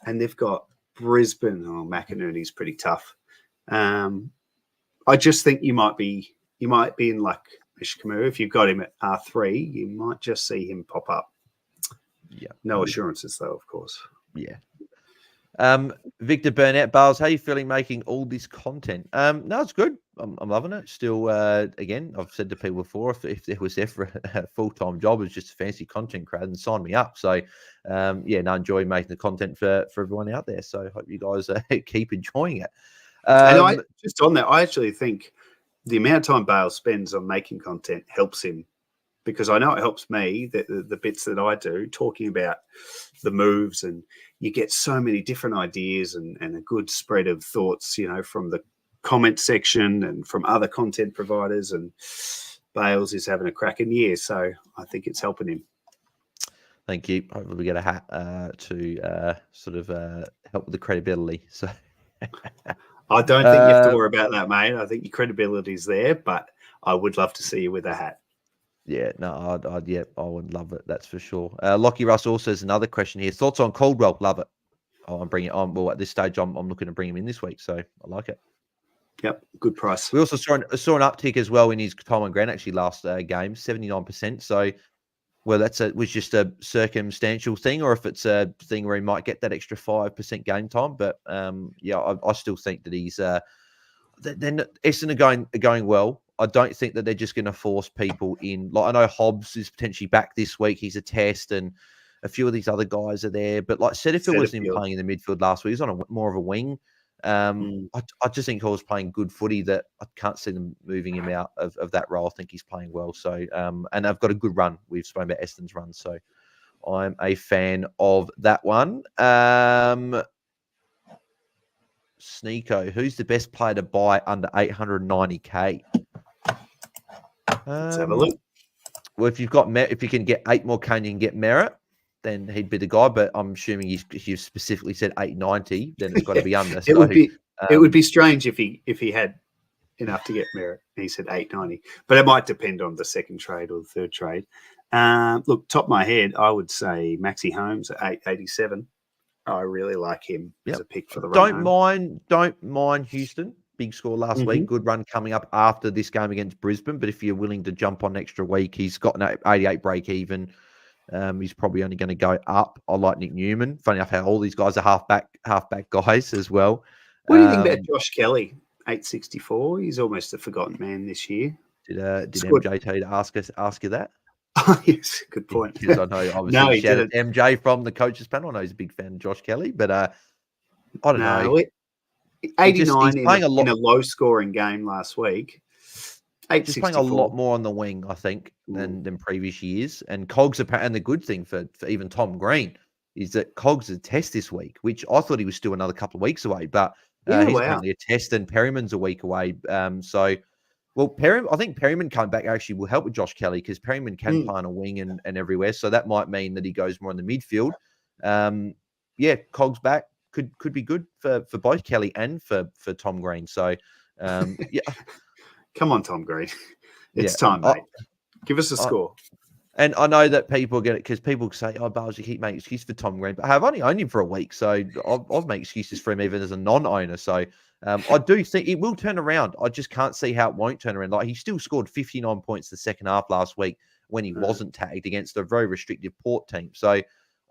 And they've got Brisbane. Oh, McInerney's pretty tough. I just think you might be in luck, Ishkamu. If you've got him at R3, you might just see him pop up. Yeah. No assurances, though, of course. Yeah. Victor Burnett, Bales, how are you feeling making all this content? No, it's good. I'm loving it. Still, again, I've said to people before, if there was ever a full-time job, it's just a fancy content creator, and sign me up. So, enjoy making the content for everyone out there. So, hope you guys keep enjoying it. And just on that, I actually think the amount of time Bale spends on making content helps him, because I know it helps me, the bits that I do, talking about the moves, and you get so many different ideas and a good spread of thoughts, from the comment section and from other content providers, and Bales is having a cracking year. So I think it's helping him. Thank you. Hopefully we get a hat to sort of help with the credibility. So I don't think you have to worry about that, mate. I think your credibility is there, but I would love to see you with a hat. Yeah, no, I would love it. That's for sure. Lockie Russell also has another question here. Thoughts on Caldwell? Love it. I'm bringing it on. Well, at this stage, I'm looking to bring him in this week, so I like it. Yep, good price. We also saw an uptick as well in his time on ground actually last game, 79%. So, well, was just a circumstantial thing, or if it's a thing where he might get that extra 5% game time. But I still think that he's. Then Essendon are going well. I don't think that they're just going to force people in. Like, I know Hobbs is potentially back this week. He's a test, and a few of these other guys are there. But like Setterfield wasn't even playing in the midfield last week. He was on more of a wing. I just think Hall's playing good footy that I can't see them moving him out of that role. I think he's playing well. So, and they've got a good run. We've spoken about Eston's run. So I'm a fan of that one. Sneeko, who's the best player to buy under 890K? Let's have a look. Well, if you can get 8 more Kane, you can get Merritt, then he'd be the guy. But I'm assuming you specifically said 890, then it's got to be under. It would be strange if he had enough to get Merritt. He said 890, but it might depend on the second trade or the third trade. Look, top of my head, I would say Maxi Holmes at 887. I really like him as a pick for the run. Don't mind Houston. Big score last week. Good run coming up after this game against Brisbane. But if you're willing to jump on extra week, he's got an 88 break even. He's probably only going to go up. I like Nick Newman. Funny enough how all these guys are halfback guys as well. What do you think about Josh Kelly? 864. He's almost a forgotten man this year. Did MJT ask you that? Oh, yes, good point. Because I know obviously shout out MJ from the coaches panel. I know he's a big fan of Josh Kelly, but I don't know. 89 in a low scoring game last week. Just playing a lot more on the wing, I think, than previous years. And Cogs and the good thing for even Tom Green is that Cogs is a test this week, which I thought he was still another couple of weeks away, but he's apparently a test, and Perryman's a week away. I think Perryman coming back actually will help with Josh Kelly because Perryman can play on a wing and everywhere. So that might mean that he goes more in the midfield. Cogs back could be good for both Kelly and for Tom Green. So, Come on, Tom Green. It's time, mate. Give us a score. And I know that people get it because people say, "Oh, Bales, you keep making excuses for Tom Green," but I've only owned him for a week, so I've made excuses for him even as a non-owner. So I do think it will turn around. I just can't see how it won't turn around. Like he still scored 59 points the second half last week when he wasn't tagged against a very restrictive Port team. So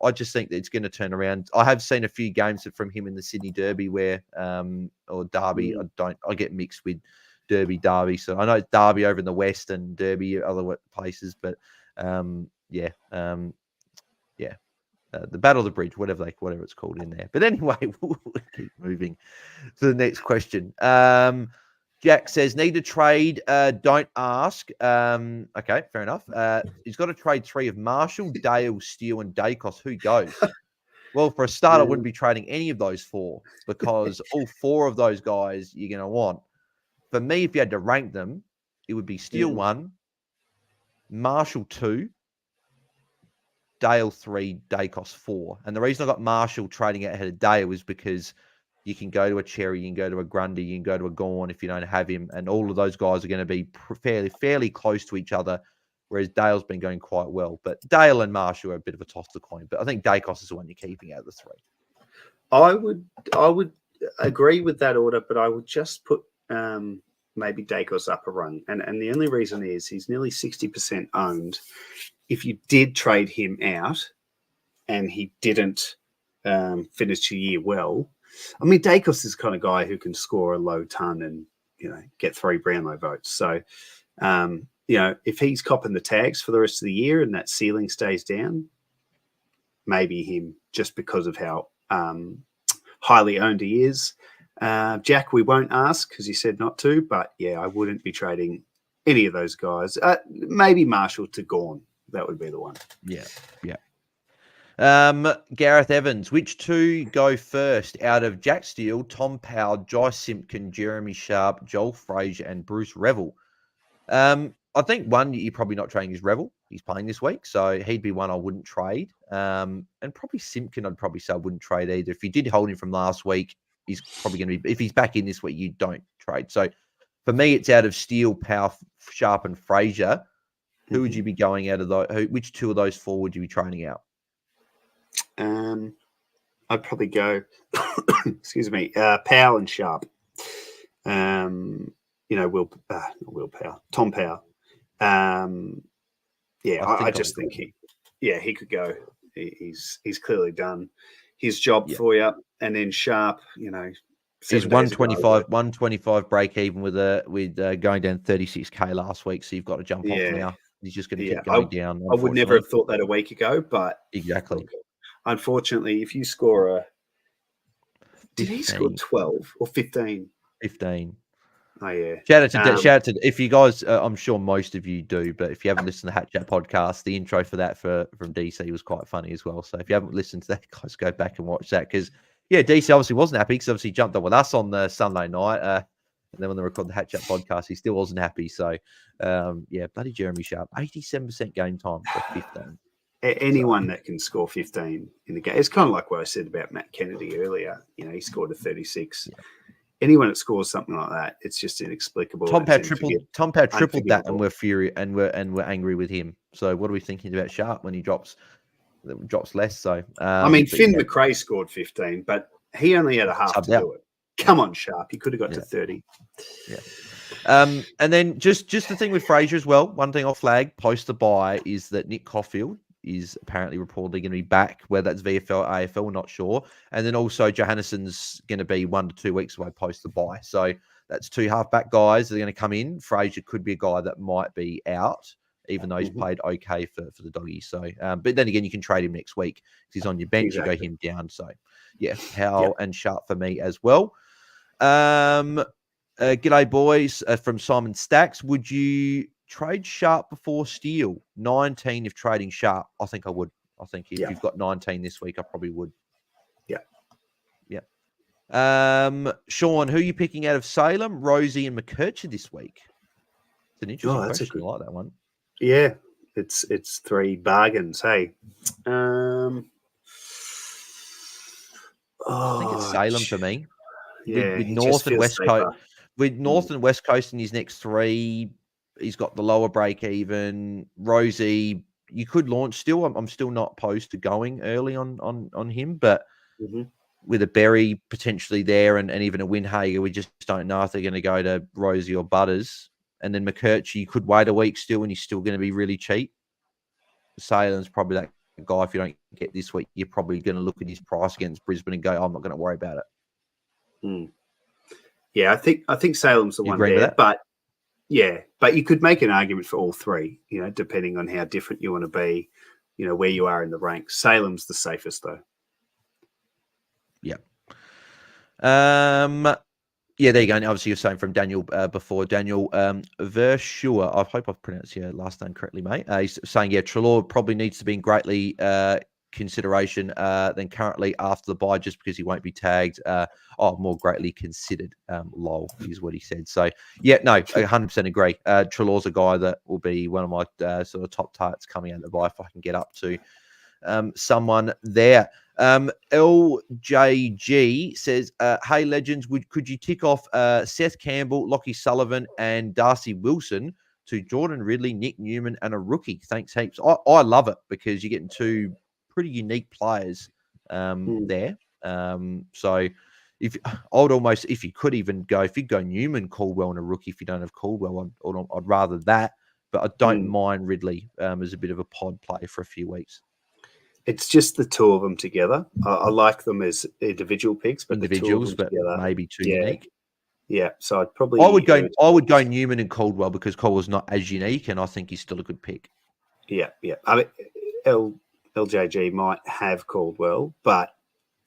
I just think that it's going to turn around. I have seen a few games from him in the Sydney Derby or Derby. I get mixed with Derby. So I know it's Derby over in the West and Derby other places, but the Battle of the Bridge, whatever it's called in there. But anyway, we'll keep moving to the next question. Jack says, need to trade, don't ask. Okay, fair enough. He's got to trade 3 of Marshall, Dale, Steele, and Dacos. Who goes? Well, for a start, I wouldn't be trading any of those 4 because all 4 of those guys you're going to want. For me, if you had to rank them, it would be Steele 1, Marshall 2, Dale 3, Dacos 4. And the reason I got Marshall trading out ahead of Dale is because you can go to a Cherry, you can go to a Grundy, you can go to a Gorn if you don't have him. And all of those guys are going to be fairly close to each other, whereas Dale's been going quite well. But Dale and Marshall are a bit of a toss the coin. But I think Dacos is the one you're keeping out of the 3. I would agree with that order, but I would just put maybe Dacos up a run. And the only reason is he's nearly 60% owned. If you did trade him out and he didn't finish the year well, I mean, Dacos is the kind of guy who can score a low ton and, get 3 Brownlow votes. So, if he's copping the tags for the rest of the year and that ceiling stays down, maybe him just because of how highly owned he is. Jack, we won't ask because he said not to, but I wouldn't be trading any of those guys. Maybe Marshall to Gorn. That would be the one. Yeah. Gareth Evans, which 2 go first out of Jack Steele, Tom Powell, Josh Simpkin, Jeremy Sharp, Joel Frazier, and Bruce Revel? I think one you're probably not trading is Revel. He's playing this week, so he'd be one I wouldn't trade. And probably Simpkin, I'd probably say I wouldn't trade either. If you did hold him from last week, he's probably going to be. If he's back in this week, you don't trade. So for me, it's out of Steele, Powell, Sharp, and Frazier. Who would you be going out of those? Which 2 of those 4 would you be trading out? I'd probably go, excuse me, Powell and Sharp. Tom Powell. I just think he could go. He's clearly done his job for you. And then Sharp, he's 125 break even with going down 36K last week. So you've got to jump off now. He's just going to keep going down. I would never have thought that a week ago, but exactly. Unfortunately, if you score Did he score 12 or 15? 15. Oh, yeah. Shout out to if you guys, I'm sure most of you do, but if you haven't listened to the Hat Chat podcast, the intro for that from DC was quite funny as well. So if you haven't listened to that, guys, go back and watch that because, yeah, DC obviously wasn't happy because obviously he jumped up with us on the Sunday night. And then when they recorded the Hat Chat podcast, he still wasn't happy. So, yeah, bloody Jeremy Sharp, 87% game time for 15. Anyone that can score 15 in the game. It's kind of like what I said about Matt Kennedy earlier. You know, he scored a 36. Yeah. Anyone that scores something like that, it's just inexplicable. Tom Powell tripled that, and we're furious and we're angry with him. So what are we thinking about Sharp when he drops less? So I mean, Finn McRae scored 15, but he only had a half to do it. Come on, Sharp, he could have got to 30. Yeah. And then just the thing with Fraser as well. One thing I'll flag post the bye is that Nick Caulfield is apparently reportedly going to be back, whether that's VFL, AFL, we're not sure. And then also Johannessen's going to be 1 to 2 weeks away post the bye. So that's 2 halfback guys that are going to come in. Fraser could be a guy that might be out, even though he's played okay for the Doggies. So, but then again, you can trade him next week because he's on your bench. Exactly. You go him down. So, yeah, Powell and Sharp for me as well. G'day, boys, from Simon Stacks. Would you trade Sharp before Steele? 19 if trading Sharp. I think I would. I think if you've got 19 this week, I probably would. Yeah. Yeah. Sean, who are you picking out of Salem, Rosie, and McKercher this week? It's an interesting question. I like that one. Yeah. It's 3 bargains. Hey. I think it's Salem for me. Yeah. With North and West Coast. With North and West Coast in his next 3, he's got the lower break even. Rosie, you could launch still. I'm still not opposed to going early on him, but with a Berry potentially there and even a Windhager, we just don't know if they're going to go to Rosie or Butters. And then McKercher, you could wait a week still, and he's still going to be really cheap. Salem's probably that guy. If you don't get this week, you're probably going to look at his price against Brisbane and go, I'm not going to worry about it. Yeah, I think Salem's the one there, but you could make an argument for all 3, you know, depending on how different you want to be, you know, where you are in the ranks. Salem's the safest though. Yeah. Yeah, there you go. And obviously, you're saying from Daniel before. Daniel Verschuer, I hope I've pronounced your last name correctly, mate. He's saying, Treloar probably needs to be in greatly consideration than currently after the bye, just because he won't be tagged. More greatly considered. Lol is what he said. So, yeah, no, 100% agree. Treloar's a guy that will be one of my sort of top targets coming out of the bye if I can get up to someone there. LJG says, hey, legends, could you tick off Seth Campbell, Lockie Sullivan, and Darcy Wilson to Jordan Ridley, Nick Newman, and a rookie? Thanks heaps. I love it because you're getting 2 pretty unique players there. So if you could even go, if you go Newman, Caldwell, and a rookie, if you don't have Caldwell, I'd rather that. But I don't mind Ridley as a bit of a pod play for a few weeks. It's just the 2 of them together. I like them as individual picks, but individuals, but together, maybe too unique. Yeah, so I'd probably. I would go Newman and Caldwell because Caldwell's not as unique, and I think he's still a good pick. Yeah. I mean, LJG might have Caldwell, but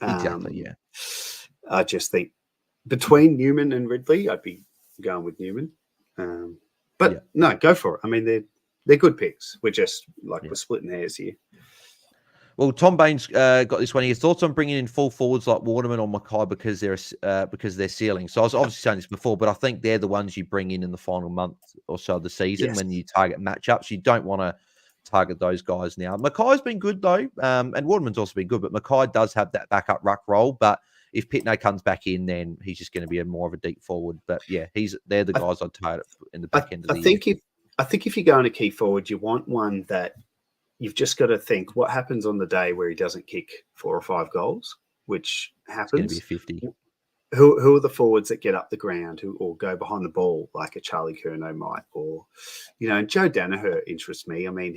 exactly, yeah. I just think between Newman and Ridley, I'd be going with Newman. But no, go for it. I mean, they're good picks. We're just we're splitting hairs here. Well, Tom Bain's got this one. His thoughts on bringing in full forwards like Waterman or Mackay because they're ceiling. So I was obviously saying this before, but I think they're the ones you bring in the final month or so of the season when you target matchups. You don't want to target those guys now. Mackay's been good though, and Waterman's also been good, but Mackay does have that backup ruck role. But if Pitney comes back in, then he's just going to be more of a deep forward. But yeah, they're the guys I'd target in the back end of the year. I think if you're going to key forward, you want one that you've just got to think what happens on the day where he doesn't kick 4 or 5 goals, which happens. It's going to be a 50. Who are the forwards that get up the ground or go behind the ball like a Charlie Curnow might, or and Joe Danaher interests me. I mean,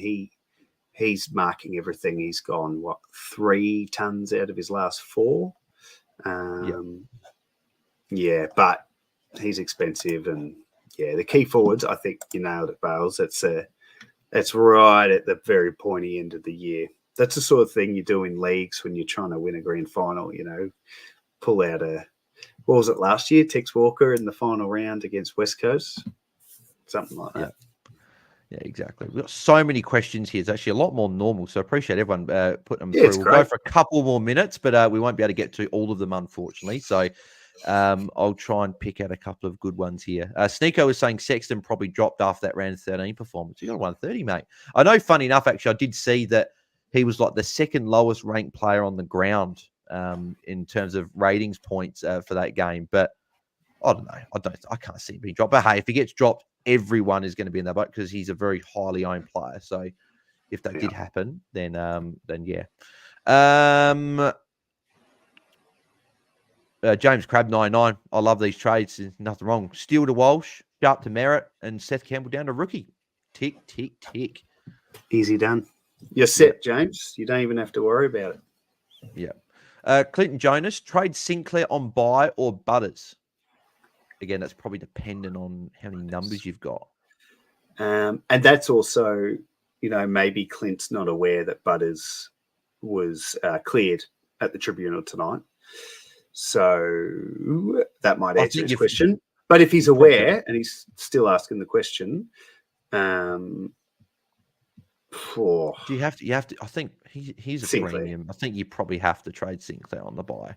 he's marking everything. He's gone 3 tons out of his last 4. Yeah, but he's expensive, and the key forwards. I think you nailed it, Bales. It's right at the very pointy end of the year. That's the sort of thing you do in leagues when you're trying to win a grand final. pull out what was it last year? Tex Walker in the final round against West Coast, something like that. Yeah, exactly. We've got so many questions here. It's actually a lot more normal, so I appreciate everyone putting them Yeah, it's through. We'll go great. for a couple more minutes, but we won't be able to get to all of them, unfortunately. So I'll try and pick out a couple of good ones here. Sneeko was saying Sexton probably dropped after that round 13 performance. He got 130, mate. I know, funny enough, actually, I did see that he was like the second lowest ranked player on the ground in terms of ratings points for that game. But I don't know. I can't see him being dropped. But hey, if he gets dropped, everyone is going to be in that boat because he's a very highly owned player. So if that did happen, then yeah. James Crabb 99. I love these trades. There's nothing wrong. Steele to Walsh, Sharp to Merritt, and Seth Campbell down to rookie. Tick, tick, tick. Easy done. You're set, James. You don't even have to worry about it. Yeah. Clinton Jonas, trade Sinclair on buy or Butters. Again, that's probably dependent on how many numbers you've got. And that's also, maybe Clint's not aware that Butters was cleared at the tribunal tonight. So that might answer his question. But if he's aware and he's still asking the question, do you have to? I think he's a Sinclair. Premium. I think you probably have to trade Sinclair on the buy.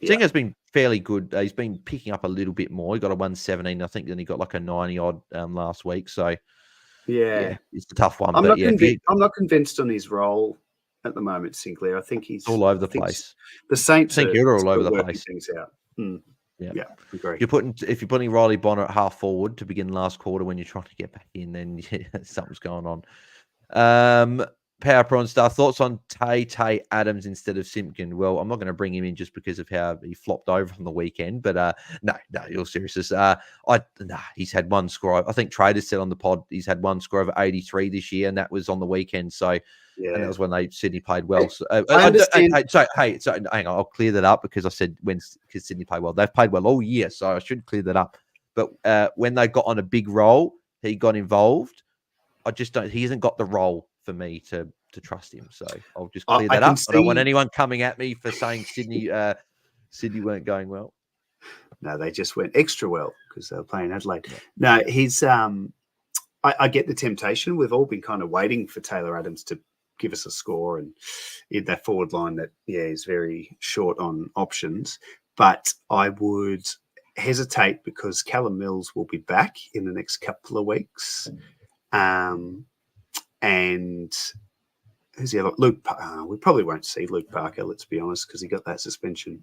Sinclair's been fairly good. He's been picking up a little bit more. He got a 117, I think. Then he got like a 90 odd last week. So yeah, it's a tough one. I'm not convinced on his role at the moment, Sinclair. I think he's all over the place. The Saints I think you're all over the place. Things out. Yeah, agree. If you're putting Riley Bonner at half forward to begin last quarter when you're trying to get back in, then something's going on. Power Prawn Star, thoughts on Tay Adams instead of Simpkin? Well, I'm not going to bring him in just because of how he flopped over on the weekend, but no, you're serious. He's had one score. I think Trader said on the pod he's had one score over 83 this year, and that was on the weekend. So, and that was when Sydney played well. So, I understand. So hang on, I'll clear that up because I said because Sydney played well. They've played well all year, so I should clear that up. But when they got on a big roll, he got involved. I just don't. He hasn't got the role for me to trust him. So I'll just clear that up. I don't want anyone coming at me for saying Sydney weren't going well. No, they just went extra well because they were playing Adelaide. Yeah. No, he's I get the temptation. We've all been kind of waiting for Taylor Adams to give us a score and in that forward line that is very short on options. But I would hesitate because Callum Mills will be back in the next couple of weeks. And who's the other? Luke. We probably won't see Luke Parker, let's be honest, because he got that suspension.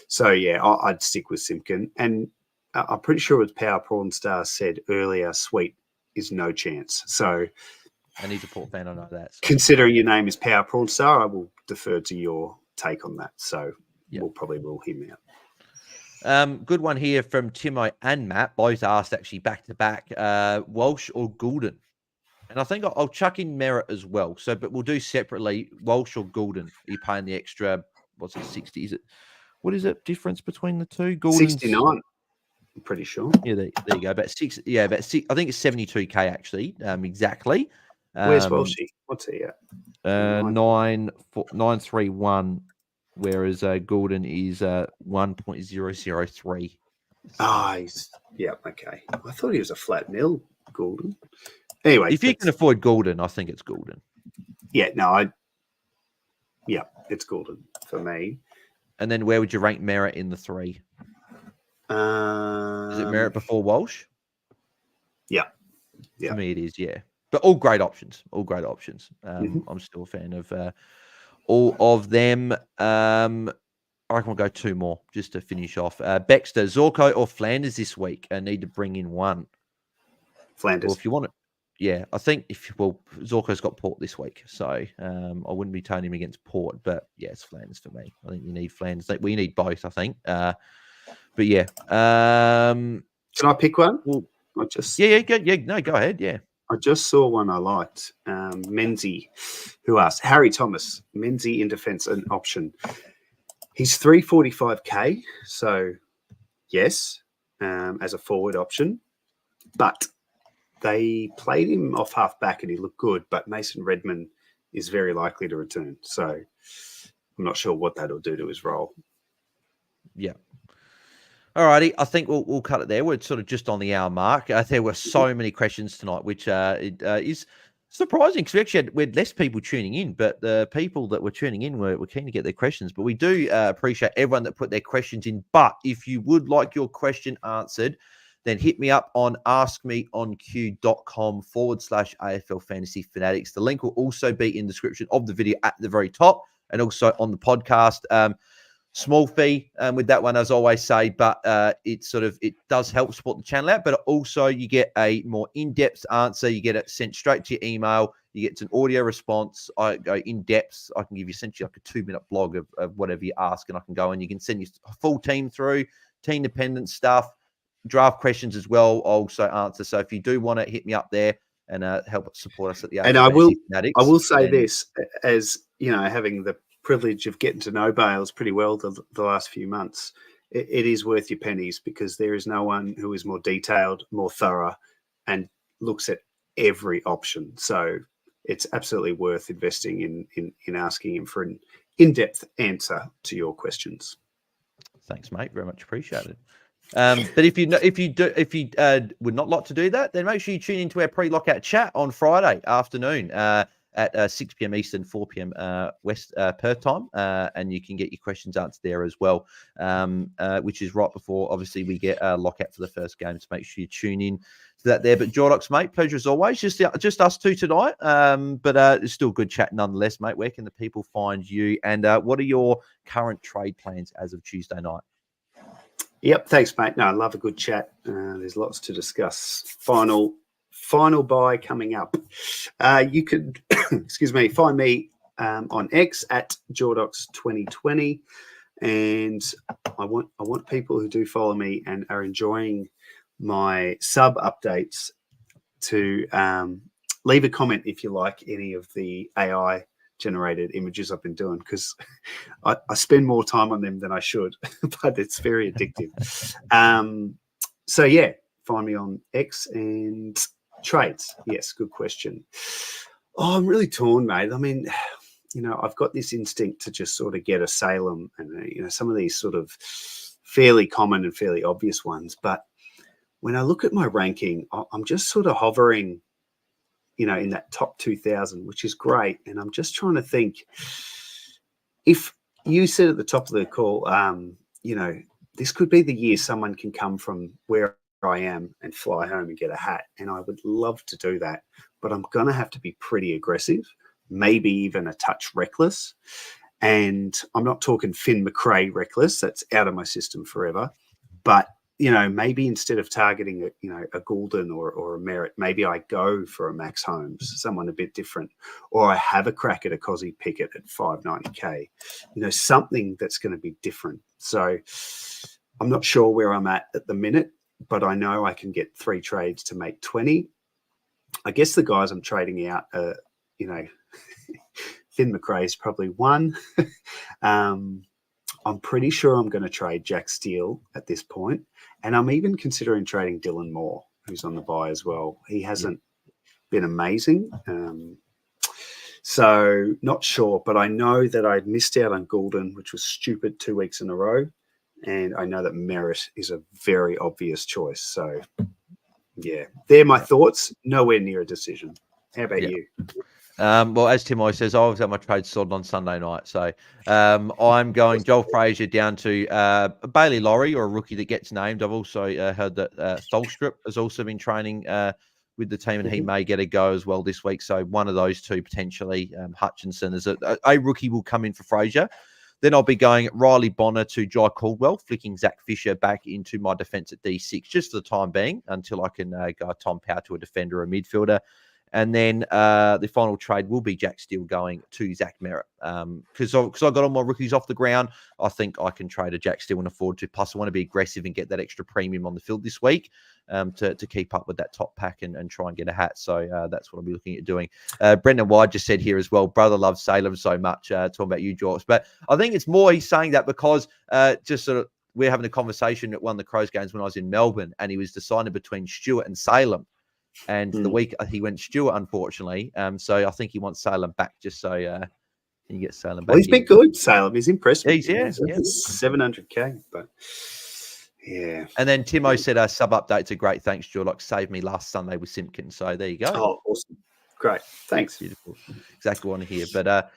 So, I'd stick with Simpkin. And I'm pretty sure as Power Prawn Star said earlier, Sweet is no chance. So, I need to Port fan, I know that. So. Considering your name is Power Prawn Star, I will defer to your take on that. So, we'll probably rule him out. Good one here from Timo and Matt. Both asked actually back to back. Walsh or Goulden? And I think I'll chuck in Merritt as well. So, but we'll do separately. Walsh or Goulden? Are you paying the extra? What's it? 60? What is it? Difference between the two? Goulden's 69. I'm pretty sure. Yeah, there you go. About six. Yeah, about six. I think it's 72K actually. Exactly. Where's Walshy? What's he at? 931. Whereas Goulden is 1.003. Okay. I thought he was a flat nil, Goulden. Anyway, if you can afford Goulden, I think it's Goulden. Yeah, it's Goulden for me. And then where would you rank Merritt in the three? Is it Merritt before Walsh? Yeah. For me, it is. Yeah, but all great options. I'm still a fan of all of them. I reckon we'll go two more just to finish off. Baxter, Zorko, or Flanders this week? I need to bring in one. Flanders. Well, if you want it. Yeah, I think Zorko's got Port this week, so I wouldn't be turning him against Port, but yeah, it's Flanders for me. I think you need Flanders. We need both, I think. But yeah. Can I pick one? Well, go ahead. Yeah. I just saw one I liked. Menzie, who asked Harry Thomas, Menzie in defence an option. He's 345k, so yes, as a forward option, but they played him off half back and he looked good, but Mason Redman is very likely to return. So I'm not sure what that'll do to his role. Yeah. All righty. I think we'll cut it there. We're sort of just on the hour mark. There were so many questions tonight, which is surprising because we had less people tuning in, but the people that were tuning in were keen to get their questions. But we do appreciate everyone that put their questions in. But if you would like your question answered, then hit me up on askmeonq.com/AFL Fantasy Fanatics. The link will also be in the description of the video at the very top and also on the podcast. Small fee with that one, as I always say, but it does help support the channel out. But also, you get a more in-depth answer. You get it sent straight to your email. You get an audio response. I go in depth. I can give you essentially like a 2-minute blog of whatever you ask, and I can go and you can send your full team through, team dependent stuff, draft questions as well. I'll also answer. So if you do want to hit me up there and help support us at the and AFL Fanatics, I will say this, as you know, having the privilege of getting to know Bales pretty well the last few months, it is worth your pennies because there is no one who is more detailed, more thorough, and looks at every option. So it's absolutely worth investing in asking him for an in-depth answer to your questions. Thanks, mate. Very much appreciated. But if you would not like to do that, then make sure you tune into our pre-lockout chat on Friday afternoon at 6 p.m. Eastern, 4 p.m. West Perth time, and you can get your questions answered there as well, which is right before, obviously, we get lockout for the first game. So make sure you tune in to that there. But Jordox, mate, pleasure as always. Just us two tonight, but it's still good chat nonetheless, mate. Where can the people find you, and what are your current trade plans as of Tuesday night? Yep, thanks, mate. No, I love a good chat. There's lots to discuss. Final buy coming up. You could, excuse me, find me on X at Jordox 2020, and I want people who do follow me and are enjoying my sub updates to leave a comment if you like any of the AI generated images I've been doing, because I spend more time on them than I should, but it's very addictive. So yeah, find me on X. And trades, yes, good question. Oh, I'm really torn, mate. I mean, you know, I've got this instinct to just sort of get a Salem and, you know, some of these sort of fairly common and fairly obvious ones. But when I look at my ranking, I'm just sort of hovering, you know, in that top 2,000, which is great. And I'm just trying to think, if you said at the top of the call, you know, this could be the year someone can come from where I am and fly home and get a hat. And I would love to do that, but I'm going to have to be pretty aggressive, maybe even a touch reckless. And I'm not talking Finn McRae reckless. That's out of my system forever. But you know, maybe instead of targeting a Goulden or a Merritt, maybe I go for a Max Holmes, someone a bit different, or I have a crack at a Cozzy Pickett at 590k, you know, something that's going to be different. So I'm not sure where I'm at the minute, but I know I can get 3 trades to make 20. I guess the guys I'm trading out are, you know, Finn McRae is probably one. I'm pretty sure I'm going to trade Jack Steele at this point. And I'm even considering trading Dylan Moore, who's on the buy as well. He hasn't been amazing. So not sure, but I know that I missed out on Goulden, which was stupid 2 weeks in a row. And I know that Merritt is a very obvious choice. So, yeah, they're my thoughts. Nowhere near a decision. How about you? Well, as Tim always says, I was at my trade sorted on Sunday night. So I'm going Joel Frazier down to Bailey Laurie, or a rookie that gets named. I've also heard that Tholstrup has also been training with the team, and he may get a go as well this week. So one of those two potentially. Hutchinson is a rookie will come in for Frazier. Then I'll be going Riley Bonner to Jai Caldwell, flicking Zach Fisher back into my defence at D6 just for the time being until I can go Tom Power to a defender or a midfielder. And then the final trade will be Jack Steele going to Zach Merritt. Because I got all my rookies off the ground, I think I can trade a Jack Steele and afford to. Plus, I want to be aggressive and get that extra premium on the field this week to keep up with that top pack and try and get a hat. So that's what I'll be looking at doing. Brendan Wide just said here as well, brother loves Salem so much, talking about you, George. But I think it's more he's saying that because just sort of we're having a conversation at one of the Crows games when I was in Melbourne, and he was deciding between Stewart and Salem. And the week he went Stewart, unfortunately. So I think he wants Salem back just so You get Salem back. Well, he's been good, Salem. He's impressed me. He's 700K, but yeah. And then Timo said, sub updates are great. Thanks, Jordox. Saved me last Sunday with Simpkins. So there you go. Oh, awesome. Great. Thanks. Beautiful. Exactly what I want to hear. But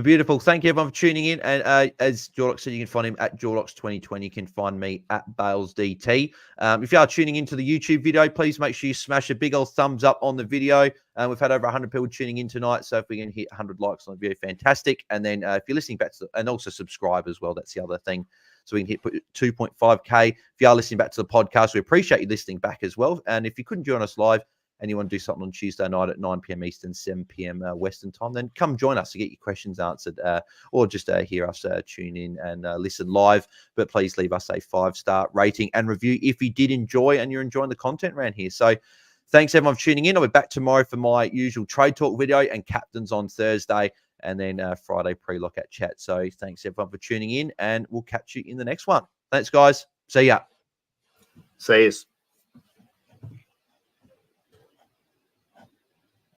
beautiful. Thank you, everyone, for tuning in. And as Jordox said, you can find him at Jordox2020. You can find me at BalesDT. If you are tuning into the YouTube video, please make sure you smash a big old thumbs up on the video. We've had over 100 people tuning in tonight. So if we can hit 100 likes on the video, fantastic. And then if you're listening back to and also subscribe as well. That's the other thing. So we can hit 2.5K. If you are listening back to the podcast, we appreciate you listening back as well. And if you couldn't join us live, and you want to do something on Tuesday night at 9 p.m. Eastern, 7 p.m. Western time, then come join us to get your questions answered or just hear us tune in and listen live. But please leave us a 5-star rating and review if you did enjoy and you're enjoying the content around here. So thanks, everyone, for tuning in. I'll be back tomorrow for my usual trade talk video and captains on Thursday and then Friday pre-lockout chat. So thanks, everyone, for tuning in and we'll catch you in the next one. Thanks, guys. See ya. See you.